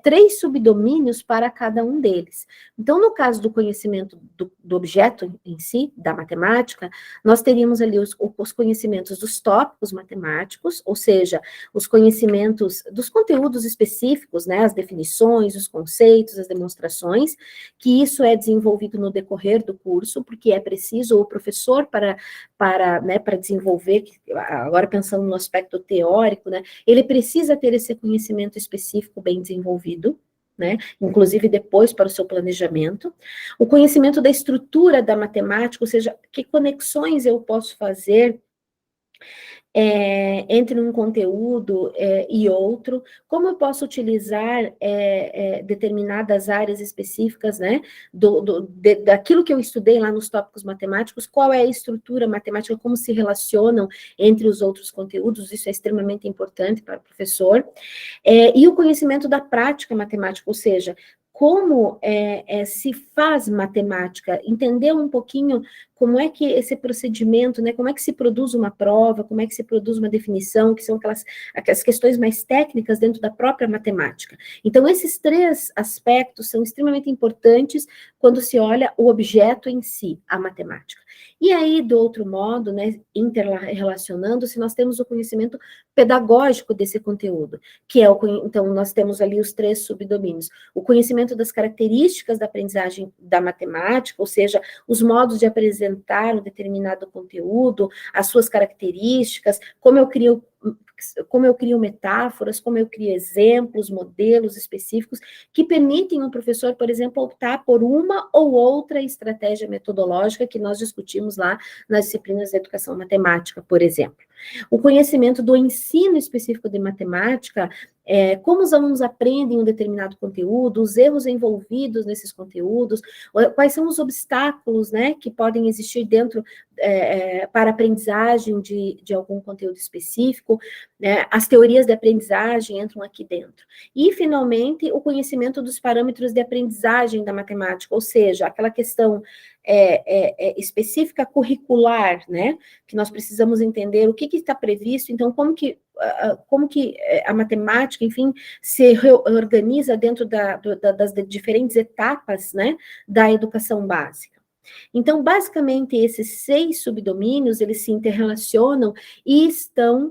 3 subdomínios para cada um deles. Então, no caso do conhecimento do objeto em si, da matemática, nós teríamos ali os conhecimentos dos tópicos matemáticos, ou seja, os conhecimentos dos conteúdos específicos, né, as definições, os conceitos, as demonstrações, que isso é desenvolvido no decorrer do curso, porque é preciso o professor para desenvolver, agora pensando no aspecto teórico, né, ele precisa ter esse conhecimento específico bem desenvolvido, né, inclusive depois para o seu planejamento, o conhecimento da estrutura da matemática, ou seja, que conexões eu posso fazer entre um conteúdo e outro, como eu posso utilizar determinadas áreas específicas, né, daquilo que eu estudei lá nos tópicos matemáticos, qual é a estrutura matemática, como se relacionam entre os outros conteúdos, isso é extremamente importante para o professor, e o conhecimento da prática matemática, ou seja, como se faz matemática, entender um pouquinho como é que esse procedimento, né, como é que se produz uma prova, como é que se produz uma definição, que são aquelas questões mais técnicas dentro da própria matemática. Então, esses 3 aspectos são extremamente importantes quando se olha o objeto em si, a matemática. E aí, do outro modo, né, interrelacionando-se, nós temos o conhecimento pedagógico desse conteúdo, que é então, nós temos ali os 3 subdomínios, o conhecimento das características da aprendizagem da matemática, ou seja, os modos de apresentar um determinado conteúdo, as suas características, como eu crio metáforas, como eu crio exemplos, modelos específicos, que permitem o professor, por exemplo, optar por uma ou outra estratégia metodológica que nós discutimos lá nas disciplinas de educação matemática, por exemplo. O conhecimento do ensino específico de matemática, como os alunos aprendem um determinado conteúdo, os erros envolvidos nesses conteúdos, quais são os obstáculos, né, que podem existir dentro para a aprendizagem de algum conteúdo específico, né, as teorias de aprendizagem entram aqui dentro. E, finalmente, o conhecimento dos parâmetros de aprendizagem da matemática, ou seja, aquela questão específica curricular, né, que nós precisamos entender o que está previsto, então, como que a matemática, enfim, se reorganiza dentro das diferentes etapas, né, da educação básica. Então, basicamente, esses 6 subdomínios, eles se interrelacionam e estão,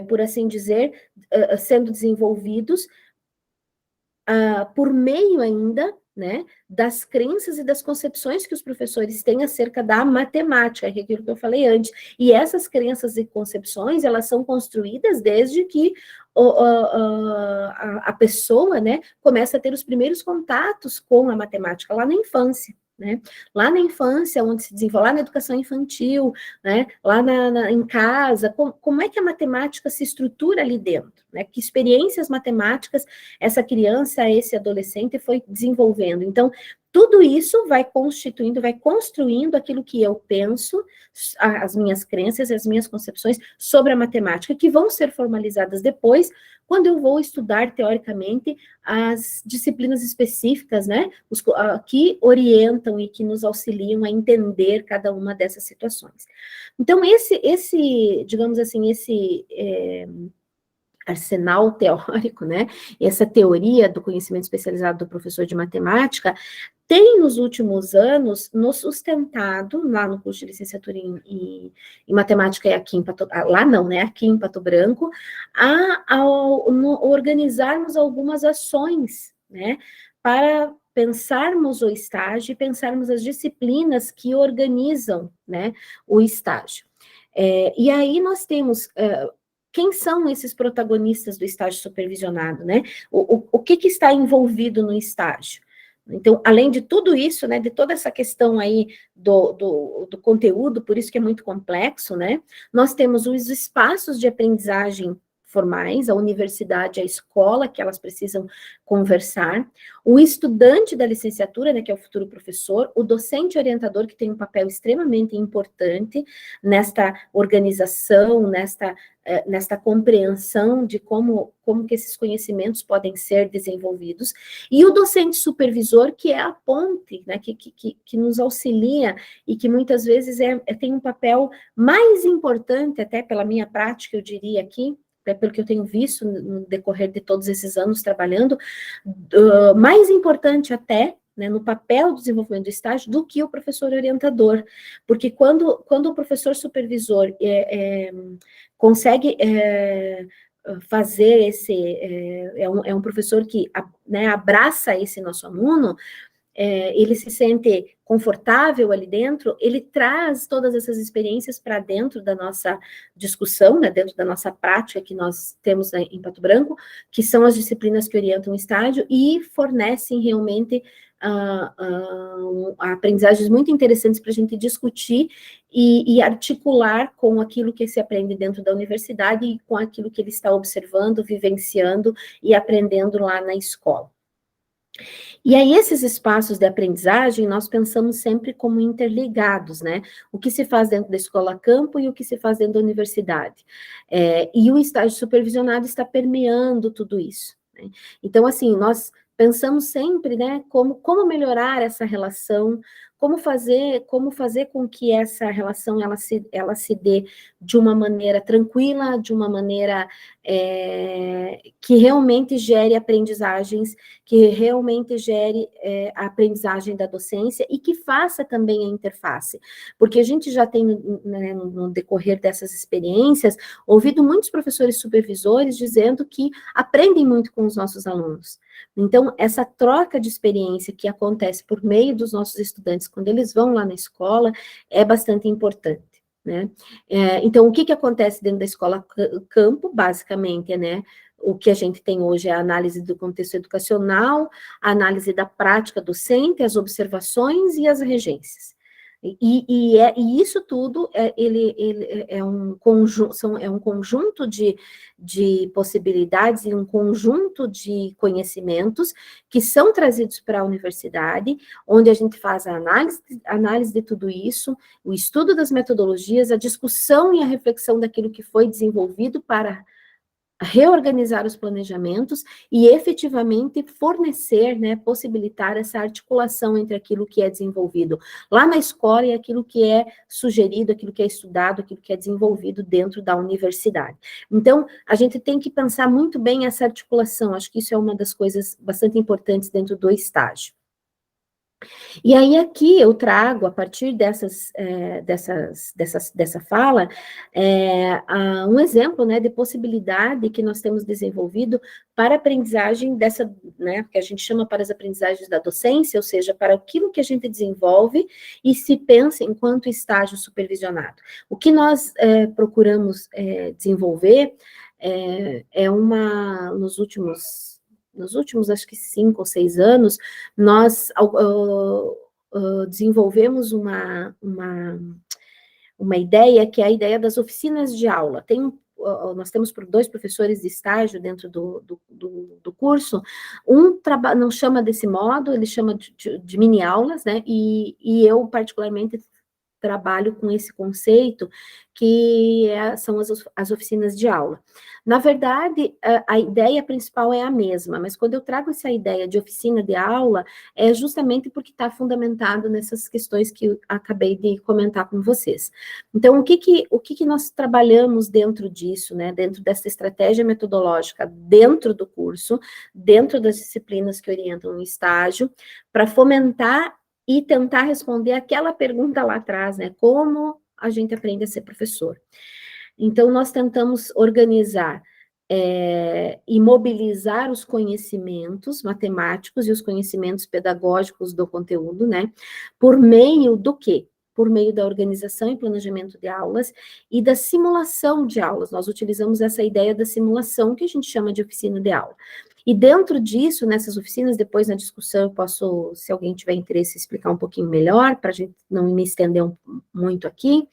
por assim dizer, sendo desenvolvidos por meio ainda, né, das crenças e das concepções que os professores têm acerca da matemática, que é aquilo que eu falei antes. E essas crenças e concepções, elas são construídas desde que a pessoa, né, começa a ter os primeiros contatos com a matemática, lá na infância. Né? Lá na infância, onde se desenvolve, lá na educação infantil, né? Lá em casa, como é que a matemática se estrutura ali dentro? Né? Que experiências matemáticas essa criança, esse adolescente foi desenvolvendo. Então, tudo isso vai constituindo, vai construindo aquilo que eu penso, as minhas crenças, as minhas concepções sobre a matemática, que vão ser formalizadas depois, quando eu vou estudar, teoricamente, as disciplinas específicas, né, que orientam e que nos auxiliam a entender cada uma dessas situações. Então, digamos assim, esse arsenal teórico, né, essa teoria do conhecimento especializado do professor de matemática, tem nos últimos anos nos sustentado, lá no curso de licenciatura em matemática aqui em Pato, lá não, né, aqui em Pato Branco, organizarmos algumas ações, né, para pensarmos o estágio e pensarmos as disciplinas que organizam, né, o estágio. E aí nós temos... quem são esses protagonistas do estágio supervisionado, né? O que está envolvido no estágio? Então, além de tudo isso, né, de toda essa questão aí do conteúdo, por isso que é muito complexo, né? Nós temos os espaços de aprendizagem formais, a universidade, a escola, que elas precisam conversar, o estudante da licenciatura, né, que é o futuro professor, o docente orientador, que tem um papel extremamente importante nesta organização, nesta compreensão de como que esses conhecimentos podem ser desenvolvidos, e o docente supervisor, que é a ponte, né, que nos auxilia e que muitas vezes tem um papel mais importante, até pela minha prática, eu diria aqui, até pelo que eu tenho visto no decorrer de todos esses anos trabalhando, mais importante até, né, no papel do desenvolvimento do estágio, do que o professor orientador, porque quando o professor supervisor consegue fazer é um professor que, né, abraça esse nosso aluno, ele se sente confortável ali dentro, ele traz todas essas experiências para dentro da nossa discussão, né, dentro da nossa prática que nós temos, né, em Pato Branco, que são as disciplinas que orientam o estágio e fornecem realmente aprendizagens muito interessantes para a gente discutir e articular com aquilo que se aprende dentro da universidade e com aquilo que ele está observando, vivenciando e aprendendo lá na escola. E aí, esses espaços de aprendizagem, nós pensamos sempre como interligados, né? O que se faz dentro da escola-campo e o que se faz dentro da universidade. E o estágio supervisionado está permeando tudo isso, né? Então, assim, nós pensamos sempre, né, como melhorar essa relação, como fazer com que essa relação ela se dê de uma maneira tranquila, de uma maneira que realmente gere aprendizagens, que realmente gere a aprendizagem da docência e que faça também a interface. Porque a gente já tem, né, no decorrer dessas experiências, ouvido muitos professores supervisores dizendo que aprendem muito com os nossos alunos. Então, essa troca de experiência que acontece por meio dos nossos estudantes quando eles vão lá na escola é bastante importante, né? Então, o que acontece dentro da escola campo, basicamente, né? O que a gente tem hoje é a análise do contexto educacional, a análise da prática docente, as observações e as regências. E isso tudo é um conjunto de possibilidades e um conjunto de conhecimentos que são trazidos para a universidade, onde a gente faz a análise de tudo isso, o estudo das metodologias, a discussão e a reflexão daquilo que foi desenvolvido para reorganizar os planejamentos e efetivamente fornecer, né, possibilitar essa articulação entre aquilo que é desenvolvido lá na escola e aquilo que é sugerido, aquilo que é estudado, aquilo que é desenvolvido dentro da universidade. Então, a gente tem que pensar muito bem essa articulação, acho que isso é uma das coisas bastante importantes dentro do estágio. E aí aqui eu trago, a partir dessa fala, um exemplo, né, de possibilidade que nós temos desenvolvido para a aprendizagem dessa, né, que a gente chama para as aprendizagens da docência, ou seja, para aquilo que a gente desenvolve e se pensa enquanto estágio supervisionado. O que nós procuramos desenvolver nos últimos, acho que 5 ou 6 anos, nós desenvolvemos uma ideia, que é a ideia das oficinas de aula. Nós temos 2 professores de estágio dentro do curso, não chama desse modo, ele chama de mini-aulas, né, e eu, particularmente, trabalho com esse conceito, que são as oficinas de aula. Na verdade, a ideia principal é a mesma, mas quando eu trago essa ideia de oficina de aula, é justamente porque está fundamentado nessas questões que eu acabei de comentar com vocês. Então, o que nós trabalhamos dentro disso, né, dentro dessa estratégia metodológica, dentro do curso, dentro das disciplinas que orientam o estágio, para fomentar e tentar responder aquela pergunta lá atrás, né? Como a gente aprende a ser professor? Então, nós tentamos organizar e mobilizar os conhecimentos matemáticos e os conhecimentos pedagógicos do conteúdo, né? Por meio do quê? Por meio da organização e planejamento de aulas e da simulação de aulas. Nós utilizamos essa ideia da simulação, que a gente chama de oficina de aula. E dentro disso, nessas oficinas, depois na discussão eu posso, se alguém tiver interesse, explicar um pouquinho melhor, para a gente não me estender muito aqui.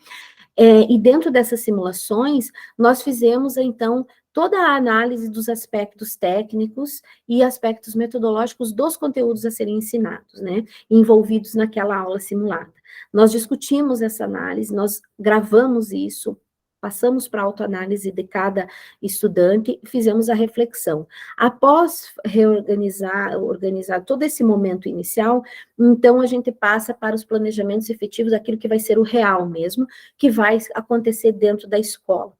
E dentro dessas simulações, nós fizemos, então, toda a análise dos aspectos técnicos e aspectos metodológicos dos conteúdos a serem ensinados, né, envolvidos naquela aula simulada. Nós discutimos essa análise, nós gravamos isso, passamos para a autoanálise de cada estudante e fizemos a reflexão. Após organizar todo esse momento inicial, então a gente passa para os planejamentos efetivos, aquilo que vai ser o real mesmo, que vai acontecer dentro da escola,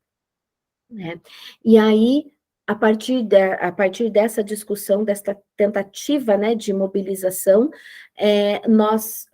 né? E aí, a partir dessa discussão, dessa tentativa, né, de mobilização, nós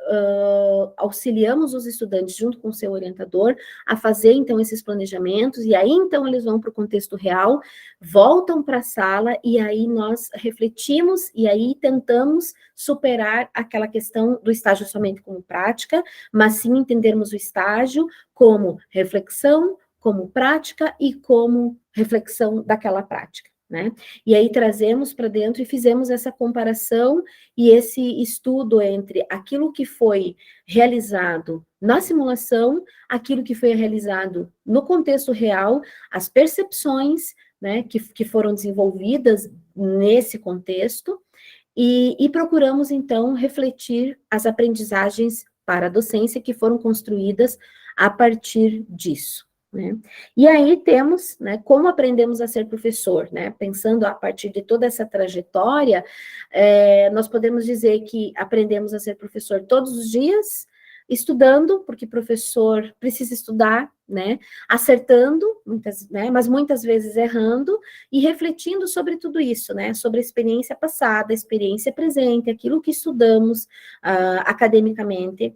auxiliamos os estudantes, junto com o seu orientador, a fazer, então, esses planejamentos, e aí, então, eles vão para o contexto real, voltam para a sala, e aí nós refletimos, e aí tentamos superar aquela questão do estágio somente como prática, mas sim entendermos o estágio como reflexão, como prática e como reflexão daquela prática, né? E aí trazemos para dentro e fizemos essa comparação e esse estudo entre aquilo que foi realizado na simulação, aquilo que foi realizado no contexto real, as percepções, né, que foram desenvolvidas nesse contexto, e procuramos, então, refletir as aprendizagens para a docência que foram construídas a partir disso, né? E aí temos, né, como aprendemos a ser professor, né? Pensando a partir de toda essa trajetória, nós podemos dizer que aprendemos a ser professor todos os dias, estudando, porque professor precisa estudar, né? Acertando, mas muitas vezes errando, e refletindo sobre tudo isso, né? Sobre a experiência passada, a experiência presente, aquilo que estudamos academicamente,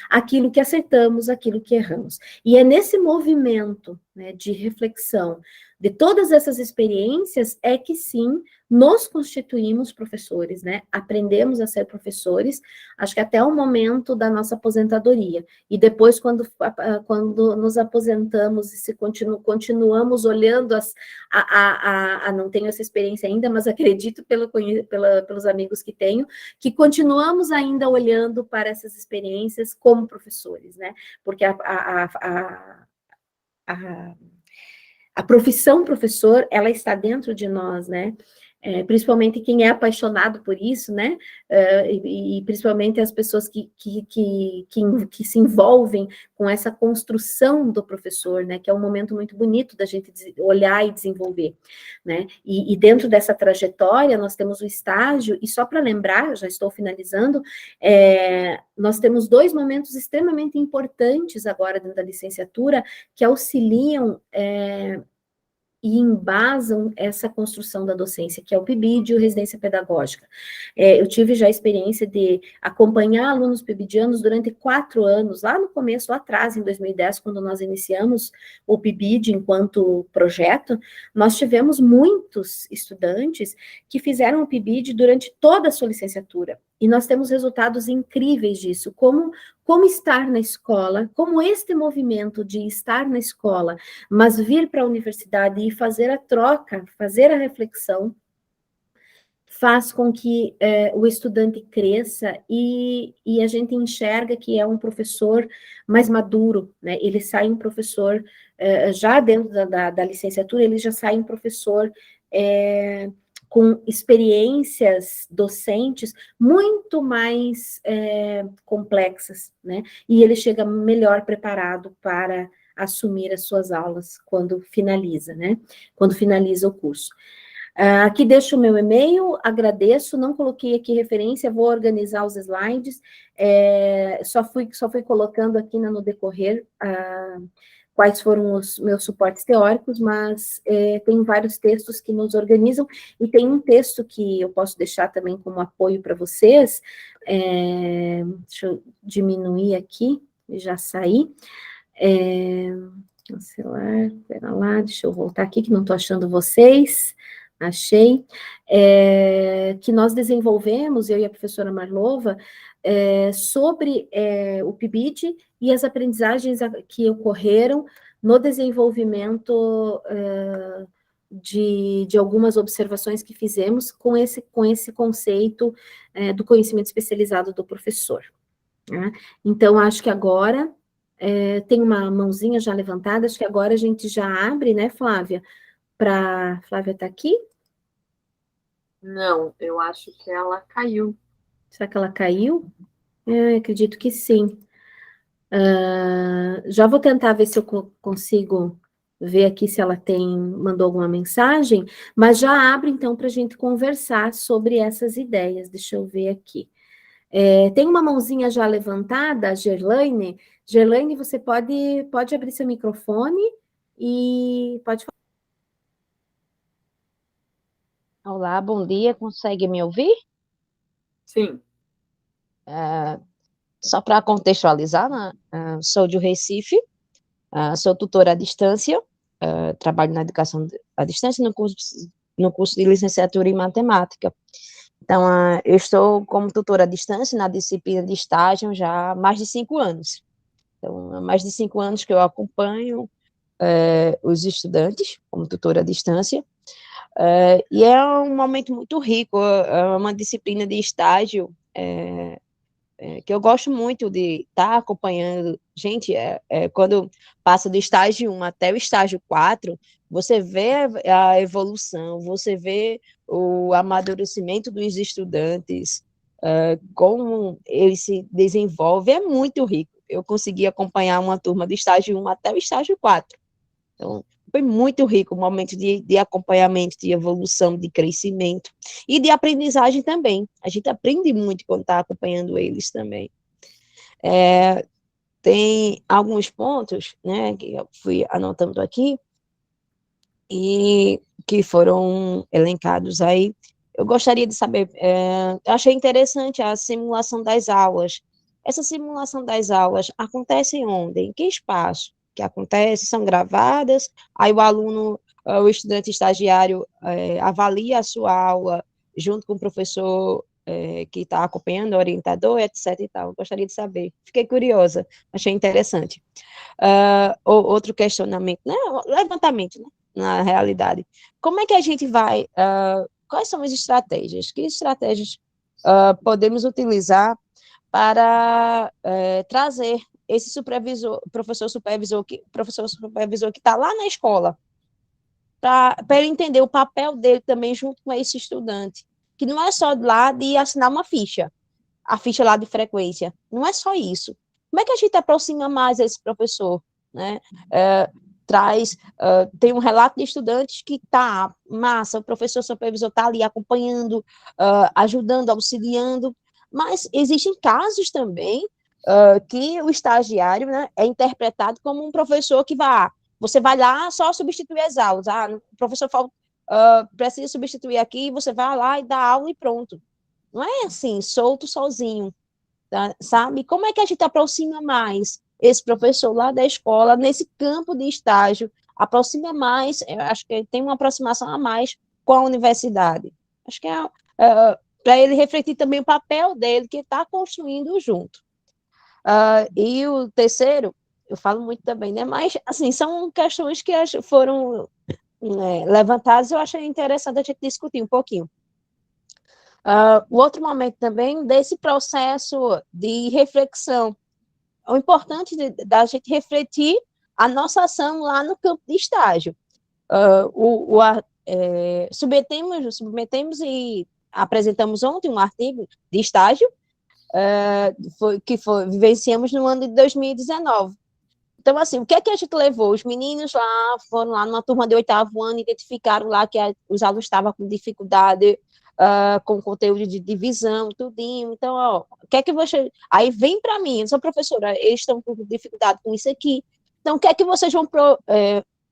aquilo que acertamos, aquilo que erramos. E é nesse movimento, né, de reflexão de todas essas experiências é que sim, nos constituímos professores, né? Aprendemos a ser professores, acho que até o momento da nossa aposentadoria. E depois, quando nos aposentamos e continuamos olhando não tenho essa experiência ainda, mas acredito pelos amigos que tenho, que continuamos ainda olhando para essas experiências como professores, né? Porque a profissão professor, ela está dentro de nós, né? Principalmente quem é apaixonado por isso, né? E principalmente as pessoas que se envolvem com essa construção do professor, né? Que é um momento muito bonito da gente olhar e desenvolver, né? E dentro dessa trajetória, nós temos o estágio, e só para lembrar, já estou finalizando, nós temos 2 momentos extremamente importantes agora dentro da licenciatura, que auxiliam e embasam essa construção da docência, que é o PIBID e o Residência Pedagógica. Eu tive já a experiência de acompanhar alunos PIBIDianos durante 4 anos, lá no começo, lá atrás, em 2010, quando nós iniciamos o PIBID enquanto projeto, nós tivemos muitos estudantes que fizeram o PIBID durante toda a sua licenciatura, e nós temos resultados incríveis disso, como estar na escola, como este movimento de estar na escola, mas vir para a universidade e fazer a troca, fazer a reflexão, faz com que o estudante cresça e a gente enxerga que é um professor mais maduro, né? Ele sai um professor, já dentro da licenciatura, ele já sai um professor com experiências docentes muito mais complexas, né? E ele chega melhor preparado para assumir as suas aulas quando finaliza, né? Quando finaliza o curso. Aqui deixo o meu e-mail, agradeço, não coloquei aqui referência, vou organizar os slides, só fui colocando aqui no decorrer quais foram os meus suportes teóricos, mas tem vários textos que nos organizam, e tem um texto que eu posso deixar também como apoio para vocês, deixa eu diminuir aqui, já saí, cancelar, espera lá, deixa eu voltar aqui, que não estou achando vocês, achei, que nós desenvolvemos, eu e a professora Marlova, sobre o PIBID e as aprendizagens que ocorreram no desenvolvimento de algumas observações que fizemos com esse conceito do conhecimento especializado do professor, né? Então, acho que agora tem uma mãozinha já levantada, acho que agora a gente já abre, né, Flávia, para Flávia estar aqui? Não, eu acho que ela caiu. Será que ela caiu? Acredito que sim. Já vou tentar ver se eu consigo ver aqui se ela mandou alguma mensagem, mas já abre então para a gente conversar sobre essas ideias. Deixa eu ver aqui. Tem uma mãozinha já levantada, Gerlaine. Gerlaine, você pode abrir seu microfone e pode falar. Olá, bom dia, consegue me ouvir? Sim. Só para contextualizar, né? Sou de Recife, sou tutora à distância, trabalho na educação à distância no curso de licenciatura em matemática. Então, eu estou como tutora à distância na disciplina de estágio já há mais de 5 anos. Então, há mais de 5 anos que eu acompanho os estudantes como tutora à distância, e é um momento muito rico, é uma disciplina de estágio que eu gosto muito de estar acompanhando. Gente, quando passa do estágio 1 até o estágio 4, você vê a evolução, você vê o amadurecimento dos estudantes, como eles se desenvolvem, é muito rico. Eu consegui acompanhar uma turma do estágio 1 até o estágio 4. Então, foi muito rico o momento de acompanhamento, de evolução, de crescimento e de aprendizagem também. A gente aprende muito quando está acompanhando eles também. Tem alguns pontos, né, que eu fui anotando aqui e que foram elencados aí. Eu gostaria de saber, eu achei interessante a simulação das aulas. Essa simulação das aulas acontece onde? Em que espaço que acontece? São gravadas, aí o aluno, o estudante estagiário avalia a sua aula junto com o professor que está acompanhando, o orientador, etc. e tal. Gostaria de saber. Fiquei curiosa, achei interessante. Outro questionamento, né? Levantamento, né? Na realidade. Como é que a gente vai, quais são as estratégias? Que estratégias podemos utilizar para trazer esse professor supervisor que está lá na escola, para ele entender o papel dele também junto com esse estudante, que não é só lá de assinar uma ficha, a ficha lá de frequência, não é só isso. Como é que a gente aproxima mais esse professor, né? Tem um relato de estudantes que tá massa, o professor supervisor está ali acompanhando, ajudando, auxiliando, mas existem casos também que o estagiário, né, é interpretado como um professor que você vai lá só substituir as aulas, o professor precisa substituir aqui, você vai lá e dá aula e pronto. Não é assim, solto sozinho, tá? Sabe? Como é que a gente aproxima mais esse professor lá da escola, nesse campo de estágio, aproxima mais, eu acho que tem uma aproximação a mais com a universidade. Acho que para ele refletir também o papel dele, que está construindo junto. E o terceiro, eu falo muito também, né? Mas, assim, são questões que foram levantadas, eu achei interessante a gente discutir um pouquinho. O outro momento também desse processo de reflexão. O importante da gente refletir a nossa ação lá no campo de estágio. Submetemos e apresentamos ontem um artigo de estágio vivenciamos no ano de 2019. Então, assim, o que é que a gente levou? Os meninos lá foram lá numa turma de 8º ano, identificaram lá que os alunos estavam com dificuldade com conteúdo de divisão, tudinho. Então, o que é que você... Aí vem para mim, eu sou professora, eles estão com dificuldade com isso aqui. Então, o que é que vocês vão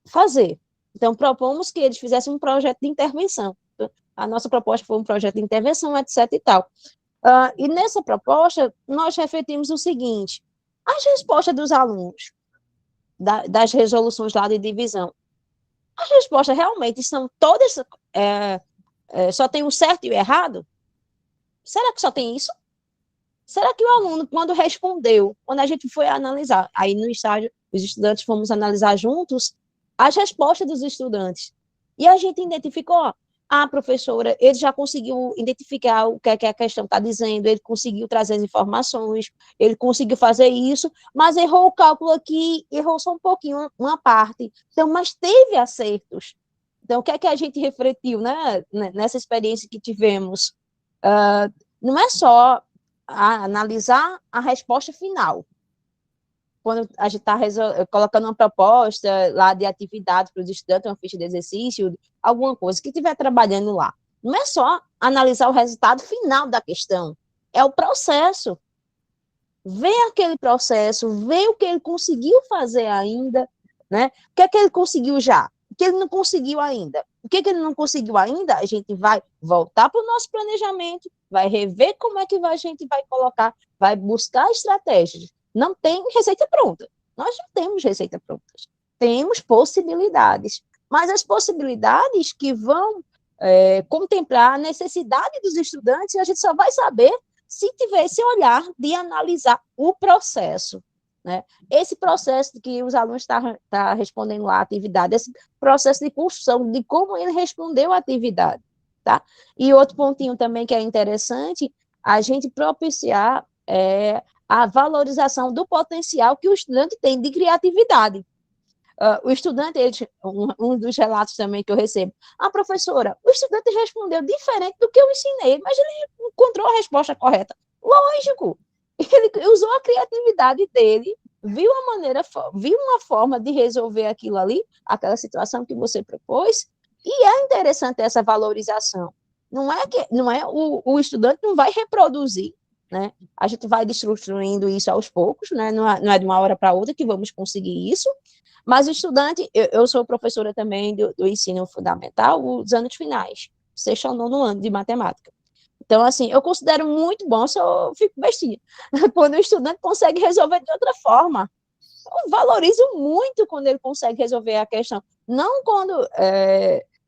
fazer? Então, propomos que eles fizessem um projeto de intervenção. A nossa proposta foi um projeto de intervenção, etc. e tal. E nessa proposta, nós refletimos o seguinte: as respostas dos alunos, das resoluções lá de divisão, as respostas realmente são todas, só tem o certo e o errado? Será que só tem isso? Será que o aluno, quando respondeu, quando a gente foi analisar, aí no estágio, os estudantes fomos analisar juntos as respostas dos estudantes, e a gente identificou, professora, ele já conseguiu identificar o que é que a questão está dizendo, ele conseguiu trazer as informações, ele conseguiu fazer isso, mas errou o cálculo aqui, errou só um pouquinho, uma parte. Então, mas teve acertos. Então, o que é que a gente refletiu, né, nessa experiência que tivemos? Não é só analisar a resposta final, quando a gente está colocando uma proposta lá de atividade para os estudantes, uma ficha de exercício, alguma coisa que estiver trabalhando lá. Não é só analisar o resultado final da questão, é o processo. Ver aquele processo, ver o que ele conseguiu fazer ainda, né? O que é que ele conseguiu já? O que ele não conseguiu ainda? O que é que ele não conseguiu ainda? A gente vai voltar para o nosso planejamento, vai rever como é que a gente vai colocar, vai buscar estratégias. Não tem receita pronta. Nós não temos receita pronta. Temos possibilidades. Mas as possibilidades que vão contemplar a necessidade dos estudantes, a gente só vai saber se tiver esse olhar de analisar o processo, né? Esse processo que os alunos estão respondendo lá a atividade, esse processo de construção, de como ele respondeu à atividade, tá? E outro pontinho também que é interessante, a gente propiciar a valorização do potencial que o estudante tem de criatividade. O estudante, um dos relatos também que eu recebo, professora, o estudante respondeu diferente do que eu ensinei, mas ele encontrou a resposta correta. Lógico, ele usou a criatividade dele, viu uma forma de resolver aquilo ali, aquela situação que você propôs, e é interessante essa valorização. Não é o estudante não vai reproduzir, né? A gente vai destruindo isso aos poucos, né? Não é de uma hora para outra que vamos conseguir isso. Mas o estudante, eu sou professora também do ensino fundamental, os anos finais, sexto ao nono ano de matemática. Então, assim, eu considero muito bom, só fico bestinha, quando o estudante consegue resolver de outra forma. Eu valorizo muito quando ele consegue resolver a questão. Não quando,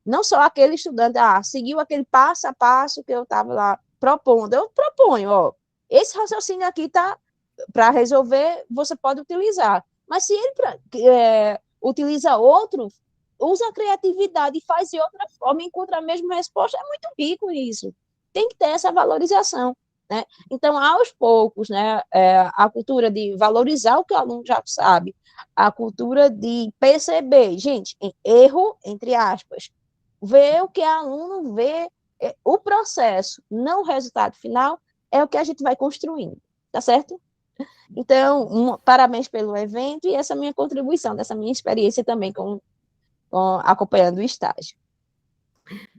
não só aquele estudante, seguiu aquele passo a passo que eu estava lá propondo. Eu proponho, esse raciocínio aqui está para resolver, você pode utilizar. Mas se ele utiliza outro, usa a criatividade e faz de outra forma, encontra a mesma resposta, é muito rico isso. Tem que ter essa valorização, né? Então, aos poucos, né, a cultura de valorizar o que o aluno já sabe, a cultura de perceber, gente, erro, entre aspas, ver o que o aluno vê, o processo, não o resultado final, é o que a gente vai construindo, tá certo? Então, parabéns pelo evento e essa minha contribuição, dessa minha experiência também acompanhando o estágio.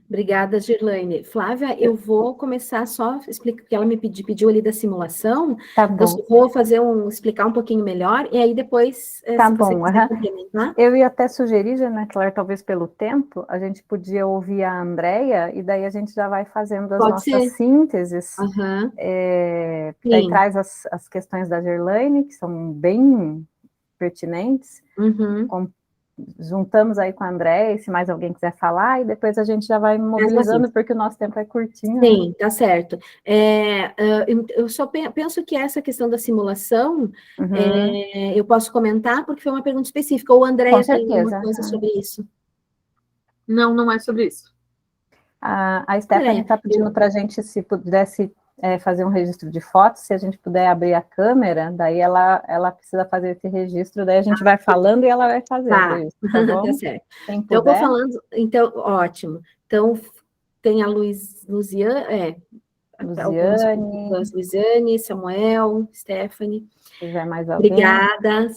Obrigada, Girlaine. Flávia, eu vou começar só explicar, porque ela me pediu ali da simulação. Tá bom. Eu vou explicar um pouquinho melhor, e aí depois, tá se você bom, quiser complementar. Eu ia até sugerir, Ana Clara, talvez pelo tempo, a gente podia ouvir a Andréia, e daí a gente já vai fazendo as nossas sínteses. Uhum. Daí traz as questões da Girlaine, que são bem pertinentes. Uhum. Juntamos aí com a Andréia, se mais alguém quiser falar, e depois a gente já vai mobilizando, porque o nosso tempo é curtinho. Sim, né? Tá certo. Eu só penso que essa questão da simulação, eu posso comentar, porque foi uma pergunta específica, ou a Andréia tem alguma coisa sobre isso? Não, não é sobre isso. A Stephanie está pedindo para a gente, se pudesse fazer um registro de fotos, se a gente puder abrir a câmera, daí ela precisa fazer esse registro, daí a gente vai falando e ela vai fazendo isso, tá bom? Tá certo. Então, eu vou falando, então, ótimo. Então, tem a Luziane, Samuel, Stephanie. Se tiver mais alguém. Obrigada.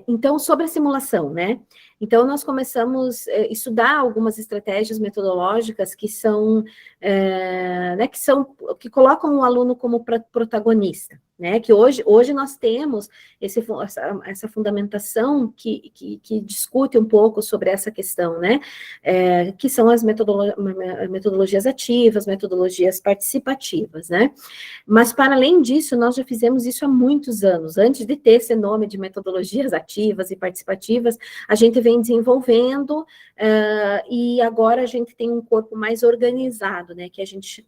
Então, sobre a simulação, né? Então, nós começamos a estudar algumas estratégias metodológicas que que colocam o aluno como protagonista, né? Que hoje nós temos essa fundamentação que discute um pouco sobre essa questão, né? Que são as metodologias ativas, metodologias participativas, né? Mas, para além disso, nós já fizemos isso há muitos anos. Antes de ter esse nome de metodologias ativas e participativas, a gente vem desenvolvendo, e agora a gente tem um corpo mais organizado, né, que a gente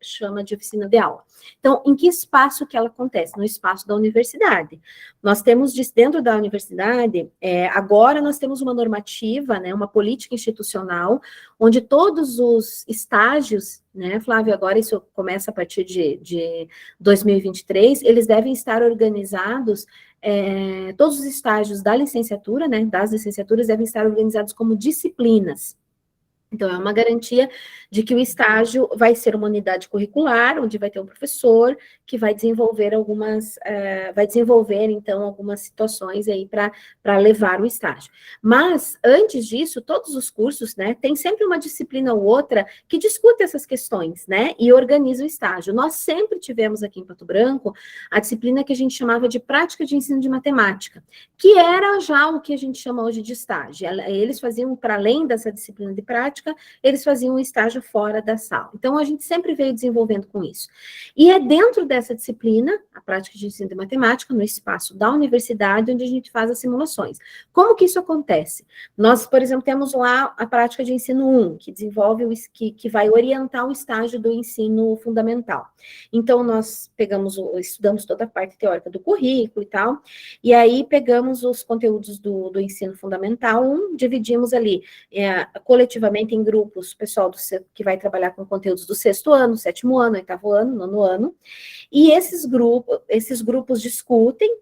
chama de oficina de aula. Então, em que espaço que ela acontece? No espaço da universidade. Nós temos, dentro da universidade, agora nós temos uma normativa, né, uma política institucional, onde todos os estágios, né, Flávio, agora isso começa a partir de 2023, eles devem estar organizados todos os estágios da licenciatura, né, das licenciaturas devem estar organizados como disciplinas. Então, é uma garantia de que o estágio vai ser uma unidade curricular, onde vai ter um professor que vai desenvolver então, algumas situações aí para levar o estágio. Mas, antes disso, todos os cursos, né, tem sempre uma disciplina ou outra que discute essas questões, né, e organiza o estágio. Nós sempre tivemos aqui em Pato Branco a disciplina que a gente chamava de prática de ensino de matemática, que era já o que a gente chama hoje de estágio. Eles faziam, para além dessa disciplina de prática, eles faziam um estágio fora da sala. Então, a gente sempre veio desenvolvendo com isso. E é dentro dessa disciplina, a prática de ensino de matemática, no espaço da universidade, onde a gente faz as simulações. Como que isso acontece? Nós, por exemplo, temos lá a prática de ensino 1, que desenvolve, que vai orientar o estágio do ensino fundamental. Então, nós estudamos toda a parte teórica do currículo e tal, e aí pegamos os conteúdos do ensino fundamental 1, dividimos ali coletivamente em grupos, pessoal que vai trabalhar com conteúdos do 6º ano, 7º ano, 8º ano, 9º ano, e esses grupos discutem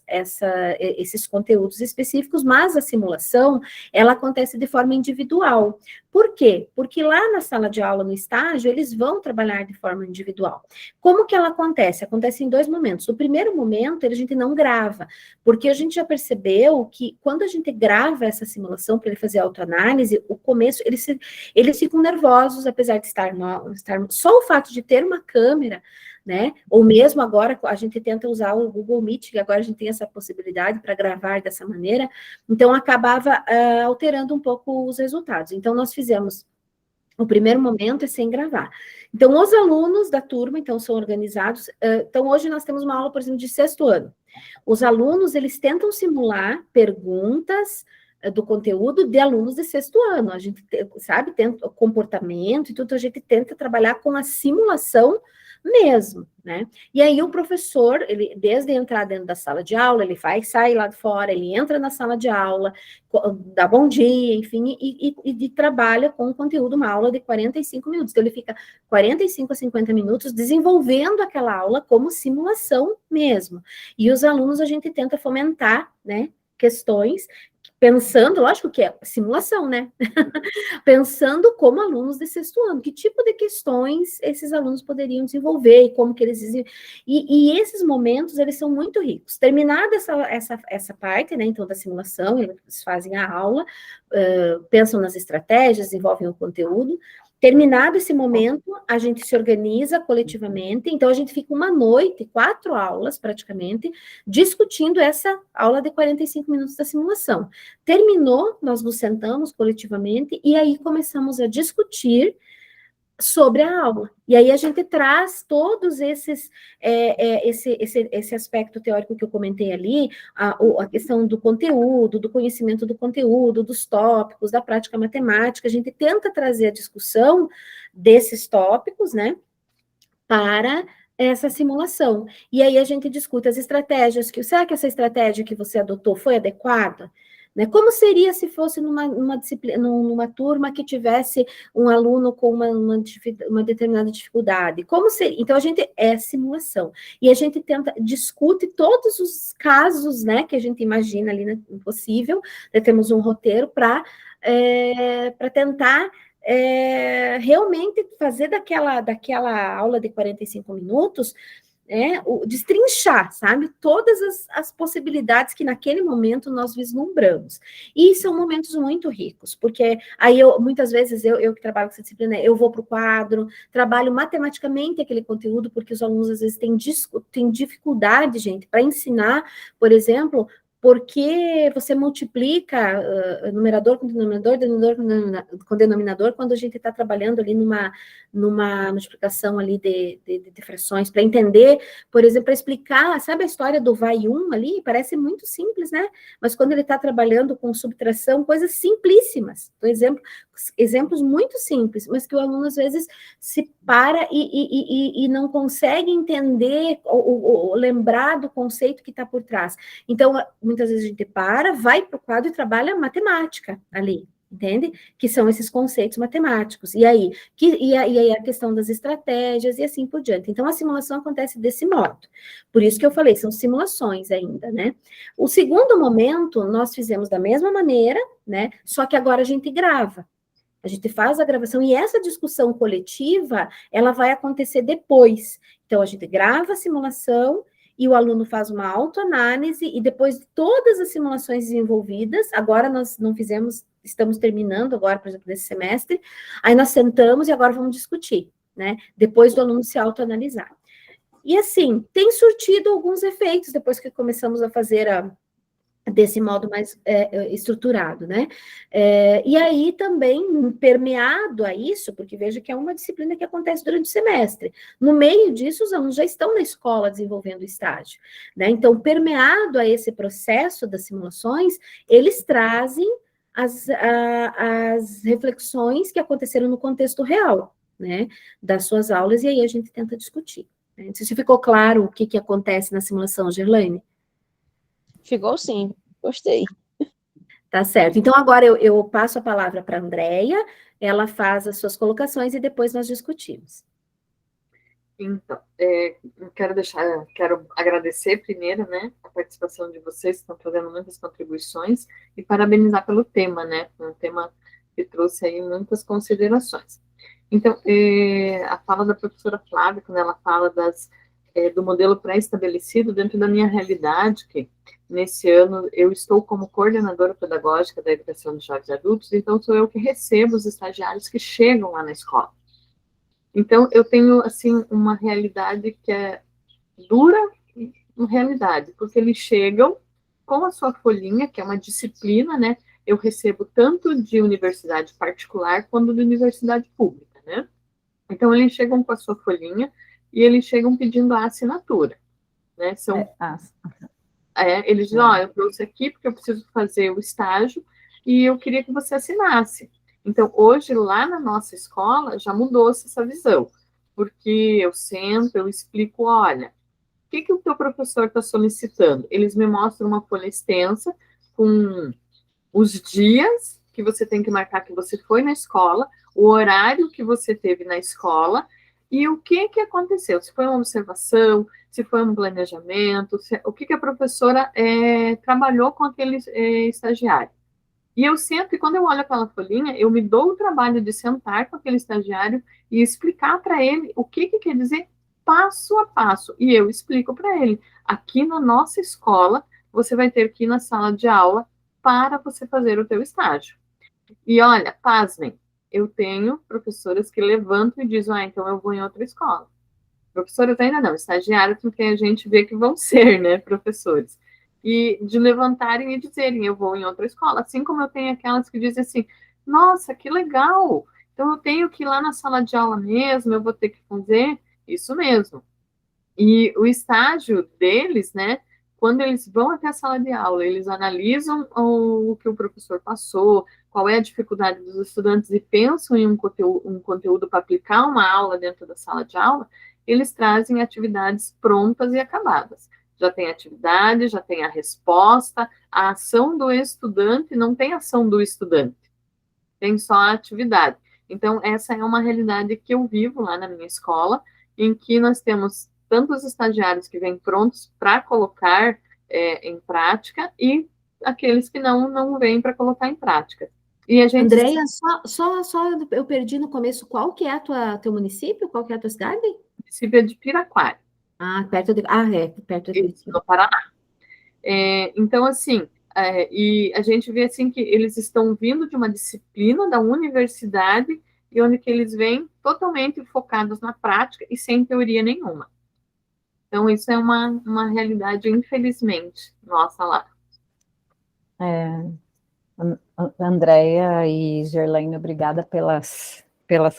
esses conteúdos específicos, mas a simulação, ela acontece de forma individual. Por quê? Porque lá na sala de aula, no estágio, eles vão trabalhar de forma individual. Como que ela acontece? Acontece em 2 momentos. O primeiro momento, a gente não grava, porque a gente já percebeu que quando a gente grava essa simulação para ele fazer autoanálise, o começo, eles ficam nervosos, apesar de estar só o fato de ter uma câmera, né? Ou mesmo agora, a gente tenta usar o Google Meet, que agora a gente tem essa possibilidade para gravar dessa maneira, então acabava alterando um pouco os resultados. Então, nós fizemos o primeiro momento é sem gravar. Então, os alunos da turma, então, são organizados. Então, hoje nós temos uma aula, por exemplo, de 6º ano. Os alunos, eles tentam simular perguntas do conteúdo de alunos de 6º ano. A gente, sabe, tenta o comportamento e tudo, a gente tenta trabalhar com a simulação mesmo, né? E aí o professor, ele, desde entrar dentro da sala de aula, ele sai lá de fora, ele entra na sala de aula, dá bom dia, enfim, e trabalha com o conteúdo, uma aula de 45 minutos. Então, ele fica 45 a 50 minutos desenvolvendo aquela aula como simulação mesmo. E os alunos, a gente tenta fomentar, né, questões, pensando, lógico que é simulação, né? Pensando como alunos de 6º ano, que tipo de questões esses alunos poderiam desenvolver e como que eles e esses momentos, eles são muito ricos. Terminada essa parte, né, então, da simulação, eles fazem a aula, pensam nas estratégias, desenvolvem o conteúdo. Terminado esse momento, a gente se organiza coletivamente, então a gente fica uma noite, 4 aulas praticamente, discutindo essa aula de 45 minutos da simulação. Terminou, nós nos sentamos coletivamente e aí começamos a discutir sobre a aula. E aí a gente traz todos esse aspecto teórico que eu comentei ali, a questão do conteúdo, do conhecimento do conteúdo, dos tópicos, da prática matemática, a gente tenta trazer a discussão desses tópicos, né, para essa simulação. E aí a gente discute as estratégias, será que essa estratégia que você adotou foi adequada? Né? Como seria se fosse numa turma que tivesse um aluno com uma determinada dificuldade? Como seria? Então, a gente simulação. E a gente discute todos os casos, né, que a gente imagina ali, né, possível. Temos um roteiro para tentar realmente fazer daquela aula de 45 minutos, destrinchar, sabe, todas as possibilidades que naquele momento nós vislumbramos. E são momentos muito ricos, porque aí muitas vezes eu que trabalho com essa disciplina, eu vou para o quadro, trabalho matematicamente aquele conteúdo, porque os alunos às vezes têm dificuldade, gente, para ensinar, por exemplo, porque você multiplica numerador com denominador, denominador com denominador, quando a gente está trabalhando ali numa multiplicação ali de frações, para entender, por exemplo, para explicar, sabe a história do vai 1 ali? Parece muito simples, né? Mas quando ele está trabalhando com subtração, coisas simplíssimas, por exemplo, exemplos muito simples, mas que o aluno às vezes se para e não consegue entender ou lembrar do conceito que está por trás. Então, muitas vezes a gente vai para o quadro e trabalha matemática ali, entende? Que são esses conceitos matemáticos. E aí a questão das estratégias e assim por diante. Então, a simulação acontece desse modo. Por isso que eu falei, são simulações ainda, né? O segundo momento, nós fizemos da mesma maneira, né? Só que agora a gente grava. A gente faz a gravação e essa discussão coletiva, ela vai acontecer depois. Então, a gente grava a simulação e o aluno faz uma autoanálise e depois de todas as simulações desenvolvidas, agora nós não fizemos, estamos terminando agora, por exemplo, nesse semestre, aí nós sentamos e agora vamos discutir, né? Depois do aluno se autoanalisar. E assim, tem surtido alguns efeitos depois que começamos a fazer desse modo mais estruturado, né? E aí também, permeado a isso, porque veja que é uma disciplina que acontece durante o semestre, no meio disso os alunos já estão na escola desenvolvendo o estágio, né? Então, permeado a esse processo das simulações, eles trazem as reflexões que aconteceram no contexto real, né? Das suas aulas, e aí a gente tenta discutir. Né? Não sei se ficou claro o que acontece na simulação, Gerlaine? Ficou sim, gostei. Tá certo. Então, agora eu passo a palavra para a Andréia, ela faz as suas colocações e depois nós discutimos. Então, quero agradecer primeiro, né, a participação de vocês, que estão fazendo muitas contribuições, e parabenizar pelo tema, né, um tema que trouxe aí muitas considerações. Então, a fala da professora Flávia, quando ela fala do modelo pré-estabelecido dentro da minha realidade, que nesse ano eu estou como coordenadora pedagógica da educação de jovens e adultos, então sou eu que recebo os estagiários que chegam lá na escola. Então, eu tenho, assim, uma realidade que é dura, uma realidade, porque eles chegam com a sua folhinha, que é uma disciplina, né? Eu recebo tanto de universidade particular quanto de universidade pública, né? Então, eles chegam com a sua folhinha e eles chegam pedindo a assinatura, né? Eles dizem, eu trouxe aqui porque eu preciso fazer o estágio e eu queria que você assinasse. Então, hoje, lá na nossa escola, já mudou-se essa visão, porque eu sento, eu explico, olha, o que o teu professor está solicitando? Eles me mostram uma folha extensa com os dias que você tem que marcar que você foi na escola, o horário que você teve na escola e o que aconteceu, se foi uma observação, se foi um planejamento, o que a professora trabalhou com aquele estagiário. E eu sento, e quando eu olho aquela folhinha, eu me dou o trabalho de sentar com aquele estagiário e explicar para ele o que quer dizer passo a passo. E eu explico para ele, aqui na nossa escola, você vai ter que ir na sala de aula para você fazer o teu estágio. E olha, pasmem, eu tenho professoras que levantam e dizem, então eu vou em outra escola. Professoras ainda não, estagiários, porque a gente vê que vão ser, né, professores. E de levantarem e dizerem, eu vou em outra escola. Assim como eu tenho aquelas que dizem assim, nossa, que legal, então eu tenho que ir lá na sala de aula mesmo, eu vou ter que fazer isso mesmo. E o estágio deles, né, quando eles vão até a sala de aula, eles analisam o que o professor passou, qual é a dificuldade dos estudantes e pensam em um conteúdo para aplicar uma aula dentro da sala de aula, eles trazem atividades prontas e acabadas. Já tem atividade, já tem a resposta, a ação do estudante, não tem ação do estudante, tem só a atividade. Então, essa é uma realidade que eu vivo lá na minha escola, em que nós temos tantos estagiários que vêm prontos para colocar em prática e aqueles que não vêm para colocar em prática. E a gente... Andréia, só eu perdi no começo, qual que é teu município? Qual que é a tua cidade? O município é de Piraquara. Perto de no Paraná. Então, assim, e a gente vê assim que eles estão vindo de uma disciplina da universidade e onde que eles vêm totalmente focados na prática e sem teoria nenhuma. Então, isso é uma realidade, infelizmente, nossa lá. Andréia e Gerlaine, obrigada pelas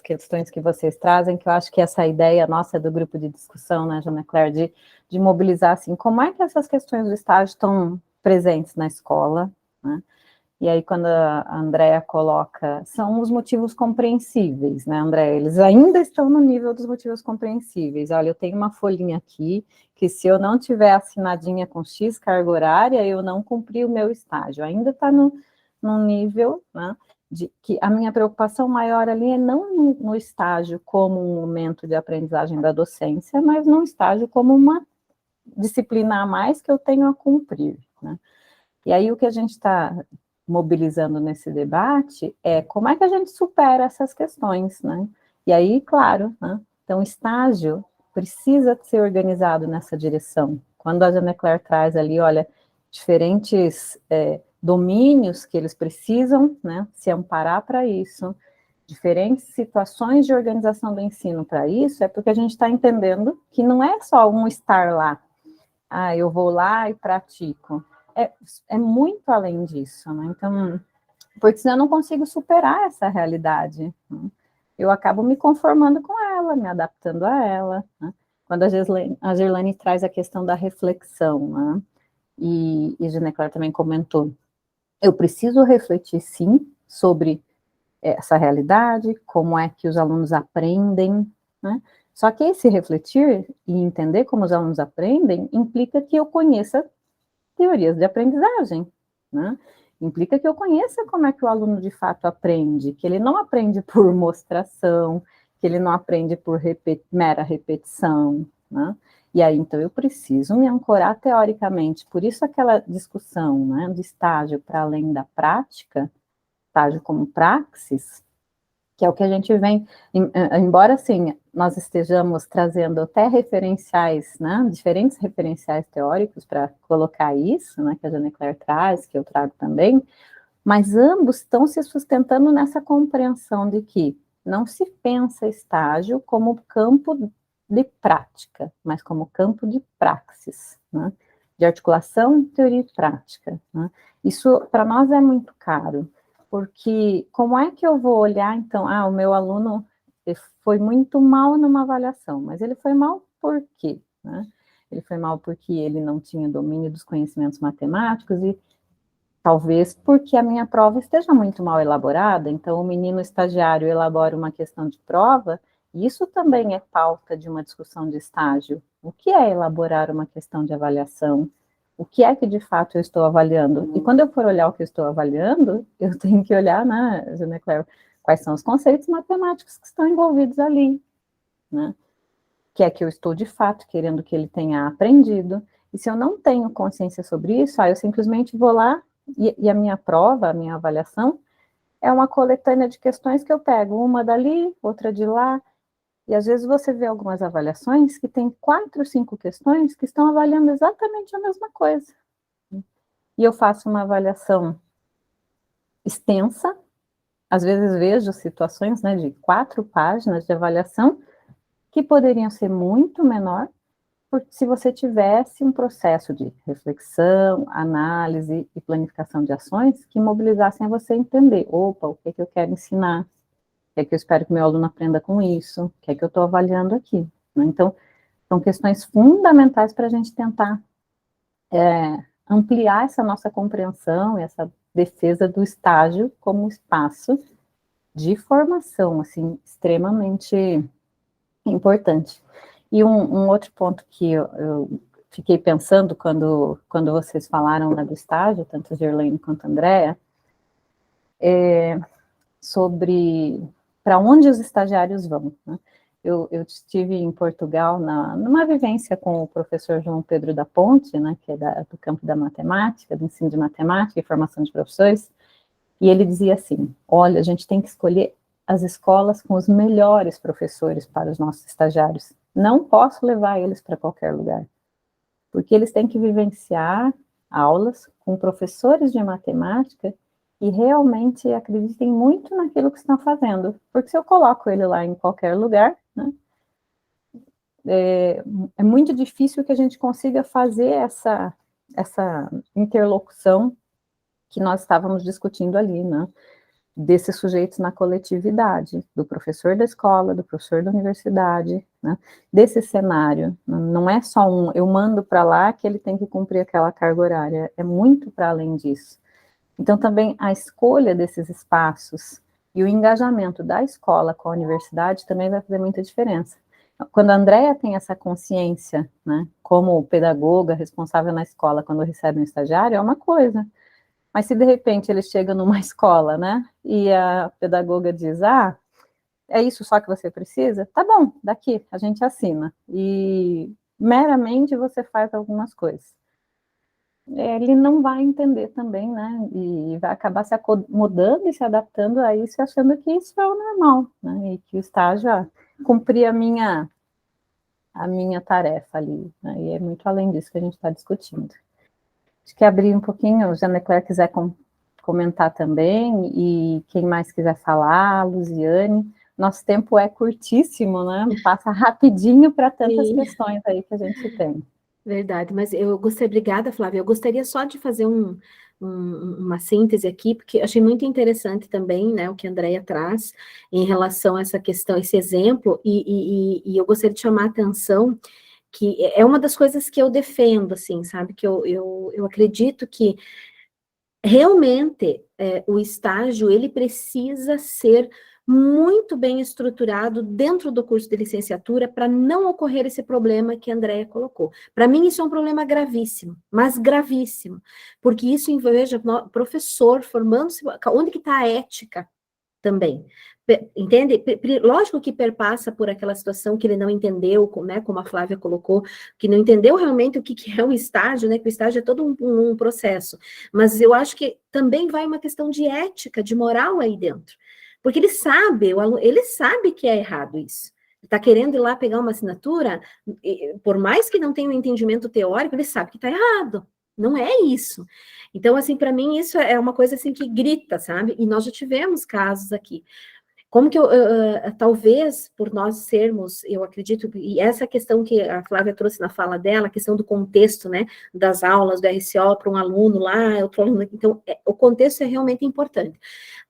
questões que vocês trazem, que eu acho que essa ideia nossa do grupo de discussão, né, Joana Claire, de mobilizar, assim, como é que essas questões do estágio estão presentes na escola, né? E aí, quando a Andréia coloca, são os motivos compreensíveis, né, Andréia? Eles ainda estão no nível dos motivos compreensíveis. Olha, eu tenho uma folhinha aqui, que se eu não tiver assinadinha com X carga horária, eu não cumpri o meu estágio. Ainda está no nível, né, de que a minha preocupação maior ali é não no estágio como um momento de aprendizagem da docência, mas no estágio como uma disciplina a mais que eu tenho a cumprir, né? E aí o que a gente está mobilizando nesse debate é como é que a gente supera essas questões, né? E aí, claro, né? Então, o estágio precisa ser organizado nessa direção. Quando a Jeanne Leclerc traz ali, olha, diferentes domínios que eles precisam, né, se amparar para isso, diferentes situações de organização do ensino para isso, é porque a gente está entendendo que não é só um estar lá, eu vou lá e pratico. É muito além disso, né? Então, porque senão eu não consigo superar essa realidade, né? Eu acabo me conformando com ela, me adaptando a ela, né? Quando a Gerlane traz a questão da reflexão, né? E a Jeanne Leclerc também comentou, eu preciso refletir, sim, sobre essa realidade, como é que os alunos aprendem, né? Só que esse refletir e entender como os alunos aprendem implica que eu conheça teorias de aprendizagem, né? Implica que eu conheça como é que o aluno de fato aprende, que ele não aprende por mostração, que ele não aprende por mera repetição, né? E aí, então, eu preciso me ancorar teoricamente, por isso aquela discussão, né, de estágio para além da prática, estágio como praxis, que é o que a gente vem, embora assim, nós estejamos trazendo até referenciais, né, diferentes referenciais teóricos para colocar isso, né, que a Jeanne Leclerc traz, que eu trago também, mas ambos estão se sustentando nessa compreensão de que não se pensa estágio como campo de prática, mas como campo de praxis, né, de articulação, teoria e prática, né. Isso, para nós, é muito caro, porque como é que eu vou olhar, então, o meu aluno foi muito mal numa avaliação, mas ele foi mal por quê, né? Ele foi mal porque ele não tinha domínio dos conhecimentos matemáticos e talvez porque a minha prova esteja muito mal elaborada, então o menino estagiário elabora uma questão de prova, e isso também é pauta de uma discussão de estágio. O que é elaborar uma questão de avaliação? O que é que de fato eu estou avaliando? E quando eu for olhar o que eu estou avaliando, eu tenho que olhar, né, Jeanne Leclerc, quais são os conceitos matemáticos que estão envolvidos ali, né? Que é que eu estou de fato querendo que ele tenha aprendido. E se eu não tenho consciência sobre isso, eu simplesmente vou lá e a minha prova, a minha avaliação, é uma coletânea de questões que eu pego, uma dali, outra de lá, e às vezes você vê algumas avaliações que tem 4, 5 questões que estão avaliando exatamente a mesma coisa. E eu faço uma avaliação extensa, às vezes vejo situações, né, de 4 páginas de avaliação que poderiam ser muito menor, se você tivesse um processo de reflexão, análise e planificação de ações que mobilizassem a você entender, opa, o que é que eu quero ensinar, o que é que eu espero que meu aluno aprenda com isso, o que é que eu estou avaliando aqui, né? Então, são questões fundamentais para a gente tentar ampliar essa nossa compreensão, essa defesa do estágio como espaço de formação, assim, extremamente importante. E um outro ponto que eu fiquei pensando quando vocês falaram do estágio, tanto a Gerlane quanto a Andrea, sobre para onde os estagiários vão, né? Eu estive em Portugal numa vivência com o professor João Pedro da Ponte, né, que é do campo da matemática, do ensino de matemática e formação de professores, e ele dizia assim, olha, a gente tem que escolher as escolas com os melhores professores para os nossos estagiários. Não posso levar eles para qualquer lugar, porque eles têm que vivenciar aulas com professores de matemática e realmente acreditem muito naquilo que estão fazendo, porque se eu coloco ele lá em qualquer lugar, né, é muito difícil que a gente consiga fazer essa interlocução que nós estávamos discutindo ali, né, desses sujeitos na coletividade, do professor da escola, do professor da universidade, né, desse cenário. Não é só eu mando para lá que ele tem que cumprir aquela carga horária, é muito para além disso. Então, também a escolha desses espaços e o engajamento da escola com a universidade também vai fazer muita diferença. Quando a Andrea tem essa consciência, né, como pedagoga responsável na escola, quando recebe um estagiário, é uma coisa. Mas se de repente ele chega numa escola, né, e a pedagoga diz, é isso só que você precisa? Tá bom, daqui, a gente assina. E meramente você faz algumas coisas. Ele não vai entender também, né, e vai acabar se acomodando e se adaptando a isso, achando que isso é o normal, né, e que o estágio cumprir a minha tarefa ali, né, e é muito além disso que a gente está discutindo. Acho que abrir um pouquinho, se a Ana Cléa quiser comentar também, e quem mais quiser falar, Luziane, nosso tempo é curtíssimo, né, passa rapidinho para tantas questões aí que a gente tem. Verdade, mas obrigada, Flávia, eu gostaria só de fazer uma síntese aqui, porque achei muito interessante também, né, o que a Andrea traz em relação a essa questão, esse exemplo, e eu gostaria de chamar a atenção que é uma das coisas que eu defendo, assim, sabe, que eu acredito que realmente o estágio, ele precisa ser muito bem estruturado dentro do curso de licenciatura para não ocorrer esse problema que a Andrea colocou. Para mim, isso é um problema gravíssimo, mas gravíssimo, porque isso envolve professor formando-se, onde que está a ética também? Entende? Lógico que perpassa por aquela situação que ele não entendeu, né, como a Flávia colocou, que não entendeu realmente o que é um estágio, né, que o estágio é todo um processo, mas eu acho que também vai uma questão de ética, de moral aí dentro, porque ele sabe, o aluno, ele sabe que é errado isso, está querendo ir lá pegar uma assinatura, por mais que não tenha um entendimento teórico, ele sabe que está errado, não é isso. Então, assim, para mim, isso é uma coisa, assim, que grita, sabe? E nós já tivemos casos aqui. Como que talvez, por nós sermos, eu acredito, e essa questão que a Flávia trouxe na fala dela, a questão do contexto, né, das aulas do RCO para um aluno lá, outro aluno aqui, então, o contexto é realmente importante.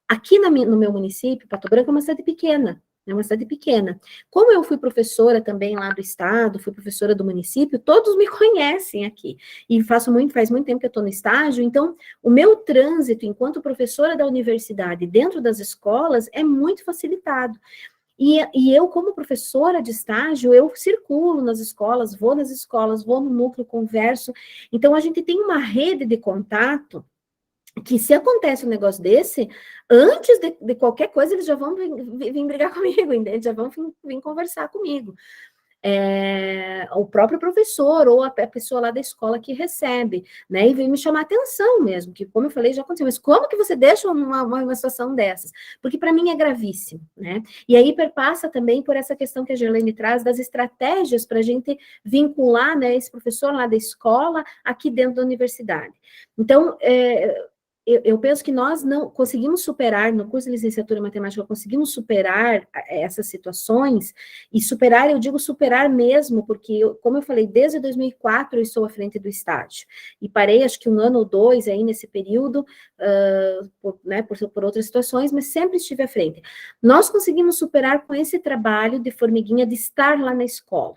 Aqui no meu município, Pato Branco é uma cidade pequena, é uma cidade pequena. Como eu fui professora também lá do estado, fui professora do município, todos me conhecem aqui. E faz muito tempo que eu estou no estágio, então o meu trânsito enquanto professora da universidade dentro das escolas é muito facilitado. E eu, como professora de estágio, eu circulo nas escolas, vou no núcleo, converso. Então, a gente tem uma rede de contato que se acontece um negócio desse, antes de qualquer coisa, eles já vão vir brigar comigo, entende? Já vão vir conversar comigo. O próprio professor ou a pessoa lá da escola que recebe, né, e vem me chamar a atenção mesmo, que como eu falei, já aconteceu, mas como que você deixa uma situação dessas? Porque para mim é gravíssimo, né, e aí perpassa também por essa questão que a Gerlane traz, das estratégias para a gente vincular, né, esse professor lá da escola aqui dentro da universidade. Então, eu penso que nós não conseguimos superar, no curso de licenciatura em matemática, conseguimos superar essas situações, e superar, eu digo superar mesmo, porque, como eu falei, desde 2004 eu estou à frente do estágio, e parei, acho que 1 ano ou 2 aí nesse período, por outras situações, mas sempre estive à frente. Nós conseguimos superar com esse trabalho de formiguinha, de estar lá na escola,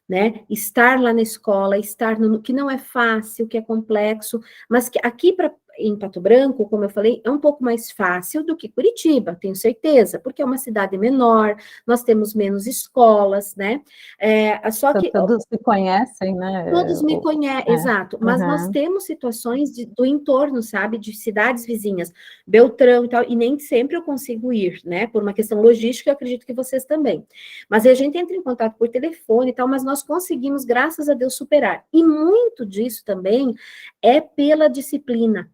né, estar lá na escola, estar que não é fácil, que é complexo, mas que aqui em Pato Branco, como eu falei, é um pouco mais fácil do que Curitiba, tenho certeza, porque é uma cidade menor, nós temos menos escolas, né, só que... Todos se conhecem, né? Todos me conhecem, exato, mas nós temos situações do entorno, sabe, de cidades vizinhas, Beltrão e tal, e nem sempre eu consigo ir, né, por uma questão logística, eu acredito que vocês também. Mas a gente entra em contato por telefone e tal, mas nós conseguimos, graças a Deus, superar. E muito disso também é pela disciplina.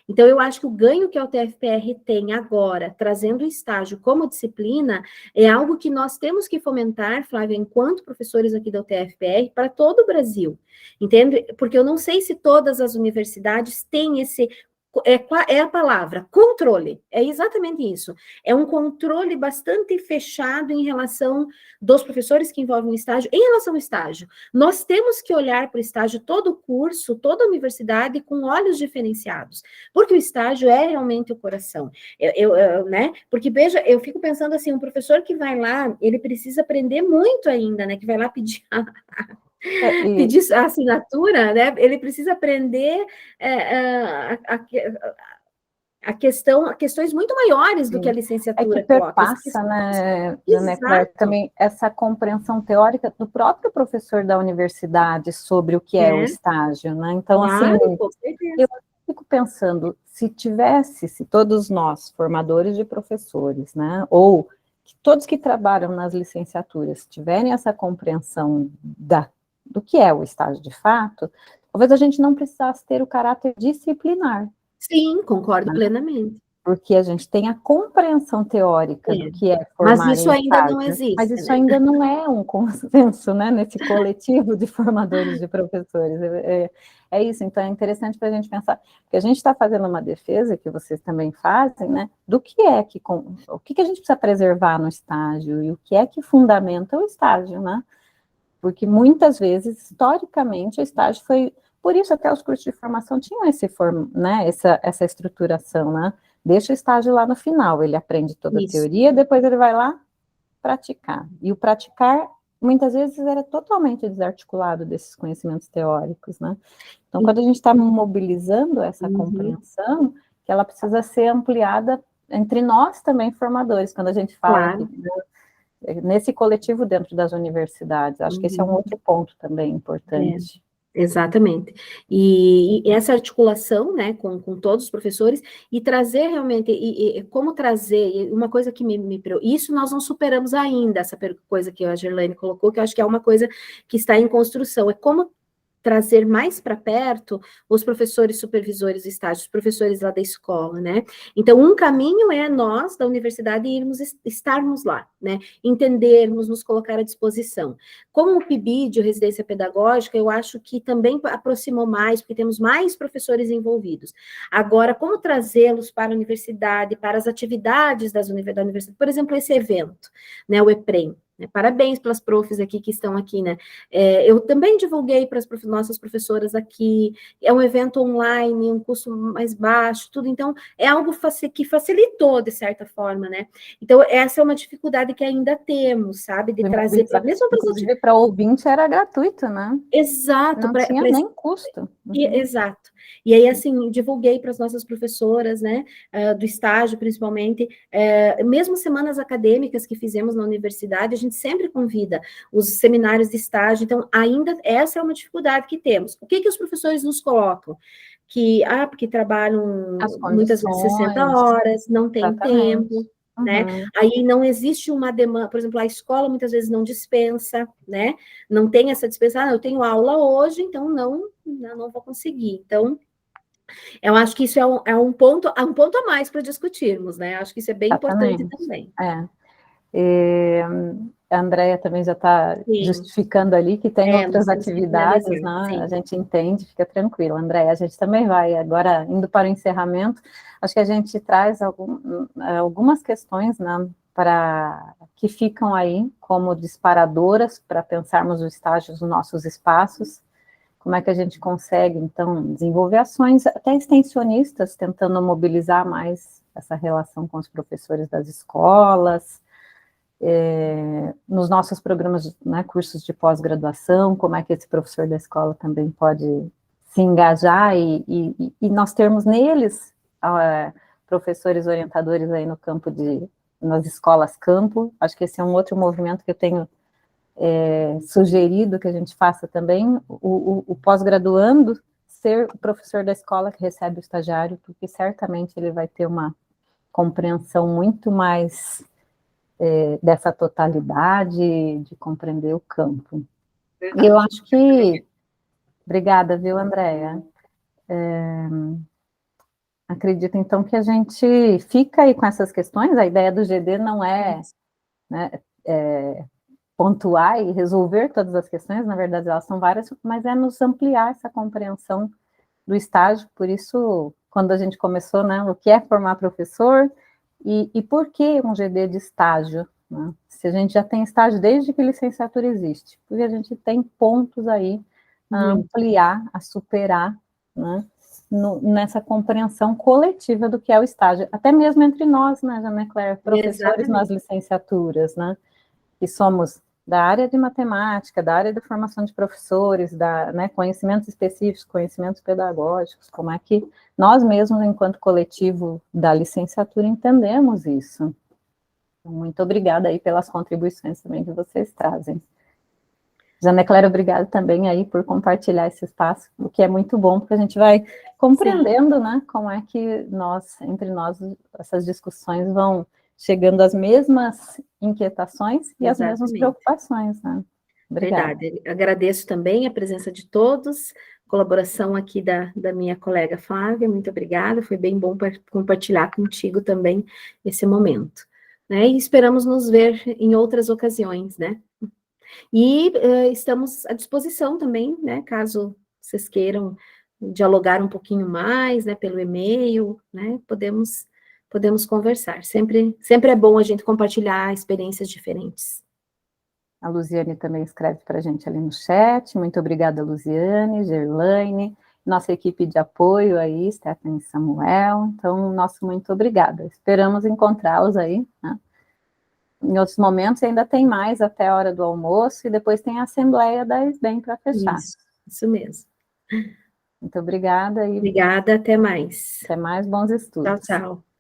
Então, eu acho que o ganho que a UTFPR tem agora, trazendo o estágio como disciplina, é algo que nós temos que fomentar, Flávia, enquanto professores aqui da UTFPR, para todo o Brasil, entende? Porque eu não sei se todas as universidades têm esse... É a palavra, controle, é exatamente isso, é um controle bastante fechado em relação dos professores que envolvem o estágio, em relação ao estágio, nós temos que olhar para o estágio, todo o curso, toda a universidade, com olhos diferenciados, porque o estágio é realmente o coração, né, porque veja, eu fico pensando assim, um professor que vai lá, ele precisa aprender muito ainda, né, que vai lá pedir pedir a assinatura, né? Ele precisa aprender questões muito maiores do que a licenciatura que perpassa, né, Claire, também essa compreensão teórica do próprio professor da universidade sobre o que é o estágio, né? Então, claro, assim, fico pensando, se todos nós, formadores de professores, né, ou todos que trabalham nas licenciaturas tiverem essa compreensão do que é o estágio de fato, talvez a gente não precisasse ter o caráter disciplinar. Sim, concordo plenamente. Porque a gente tem a compreensão teórica do que é formar mas isso em ainda estágio, não existe, mas isso né? ainda não é um consenso, né, nesse coletivo de formadores de professores. É isso, então é interessante para a gente pensar, porque a gente está fazendo uma defesa, que vocês também fazem, né, do que é o que a gente precisa preservar no estágio e o que é que fundamenta o estágio, né? Porque muitas vezes, historicamente, o estágio foi... Por isso, até os cursos de formação tinham né, essa estruturação, né? Deixa o estágio lá no final, ele aprende toda a teoria, depois ele vai lá praticar. E o praticar, muitas vezes, era totalmente desarticulado desses conhecimentos teóricos, né? Então, quando a gente está mobilizando essa compreensão, que ela precisa ser ampliada entre nós também, formadores, quando a gente fala nesse coletivo dentro das universidades. Acho que esse é um outro ponto também importante. Exatamente. E essa articulação, né, com todos os professores, e trazer realmente, como trazer, uma coisa que isso nós não superamos ainda, essa coisa que a Gerlaine colocou, que eu acho que é uma coisa que está em construção, é como trazer mais para perto os professores supervisores de estágio, os professores lá da escola, né? Então, um caminho é nós, da universidade, estarmos lá, né? Entendermos, nos colocar à disposição. Como o PIBID, o Residência Pedagógica, eu acho que também aproximou mais, porque temos mais professores envolvidos. Agora, como trazê-los para a universidade, para as atividades da universidade? Por exemplo, esse evento, né? O EPREM. Parabéns pelas profs aqui que estão aqui, né? Eu também divulguei para as nossas professoras aqui, é um evento online, um custo mais baixo, tudo, então é algo que facilitou, de certa forma, né? Então, essa é uma dificuldade que ainda temos, sabe? De trazer, mesmo para inclusive para ouvinte era gratuito, né? Exato. Não tinha nem custo. Exato. E aí, assim, divulguei para as nossas professoras, né, do estágio, principalmente, mesmo semanas acadêmicas que fizemos na universidade, a gente sempre convida os seminários de estágio, então, ainda essa é uma dificuldade que temos. O que os professores nos colocam? Porque trabalham muitas vezes 60 horas, não tem tempo, né? Aí não existe uma demanda, por exemplo, a escola muitas vezes não dispensa, né? Não tem essa dispensa, eu tenho aula hoje, então não vou conseguir. Então, eu acho que isso é um ponto a mais para discutirmos, né? Acho que isso é bem importante também. A Andrea também já está justificando ali que tem outras atividades, né? Sim. A gente entende, fica tranquila, Andrea. A gente também vai, agora, indo para o encerramento, acho que a gente traz algumas questões, né, que ficam aí como disparadoras para pensarmos os estágios nos nossos espaços. Como é que a gente consegue, então, desenvolver ações até extensionistas, tentando mobilizar mais essa relação com os professores das escolas, nos nossos programas, né, cursos de pós-graduação, como é que esse professor da escola também pode se engajar e nós termos neles professores orientadores aí no campo nas escolas campo. Acho que esse é um outro movimento que eu tenho sugerido que a gente faça também, o pós-graduando ser o professor da escola que recebe o estagiário, porque certamente ele vai ter uma compreensão muito mais dessa totalidade, de compreender o campo. E eu acho que... Obrigada, viu, Andréia? Acredito, então, que a gente fica aí com essas questões. A ideia do GD não é, né, pontuar e resolver todas as questões, na verdade elas são várias, mas é nos ampliar essa compreensão do estágio. Por isso, quando a gente começou, né, o que é formar professor e por que um GD de estágio, né? Se a gente já tem estágio desde que licenciatura existe, porque a gente tem pontos aí a ampliar, a superar, né, nessa compreensão coletiva do que é o estágio, até mesmo entre nós, né, Jeane Claire, professores nas licenciaturas, né, que somos da área de matemática, da área de formação de professores, né, conhecimentos específicos, conhecimentos pedagógicos, como é que nós mesmos, enquanto coletivo da licenciatura, entendemos isso. Muito obrigada aí pelas contribuições também que vocês trazem. Janecléria, obrigada também aí por compartilhar esse espaço, o que é muito bom, porque a gente vai compreendendo, né, como é que entre nós, essas discussões vão chegando às mesmas inquietações e às mesmas preocupações, né? Obrigada. Verdade. Agradeço também a presença de todos, colaboração aqui da minha colega Flávia, muito obrigada, foi bem bom compartilhar contigo também esse momento, né? E esperamos nos ver em outras ocasiões, né? E estamos à disposição também, né? Caso vocês queiram dialogar um pouquinho mais, né? Pelo e-mail, né? Podemos conversar. Sempre é bom a gente compartilhar experiências diferentes. A Luziane também escreve para a gente ali no chat. Muito obrigada, Luziane, Gerlaine, nossa equipe de apoio aí, Stephanie e Samuel. Então, nosso muito obrigada. Esperamos encontrá-los aí, né? Em outros momentos ainda tem mais até a hora do almoço e depois tem a Assembleia da SBEM para fechar. Isso mesmo. Muito obrigada. Obrigada, até mais. Até mais, bons estudos. Tchau, tchau.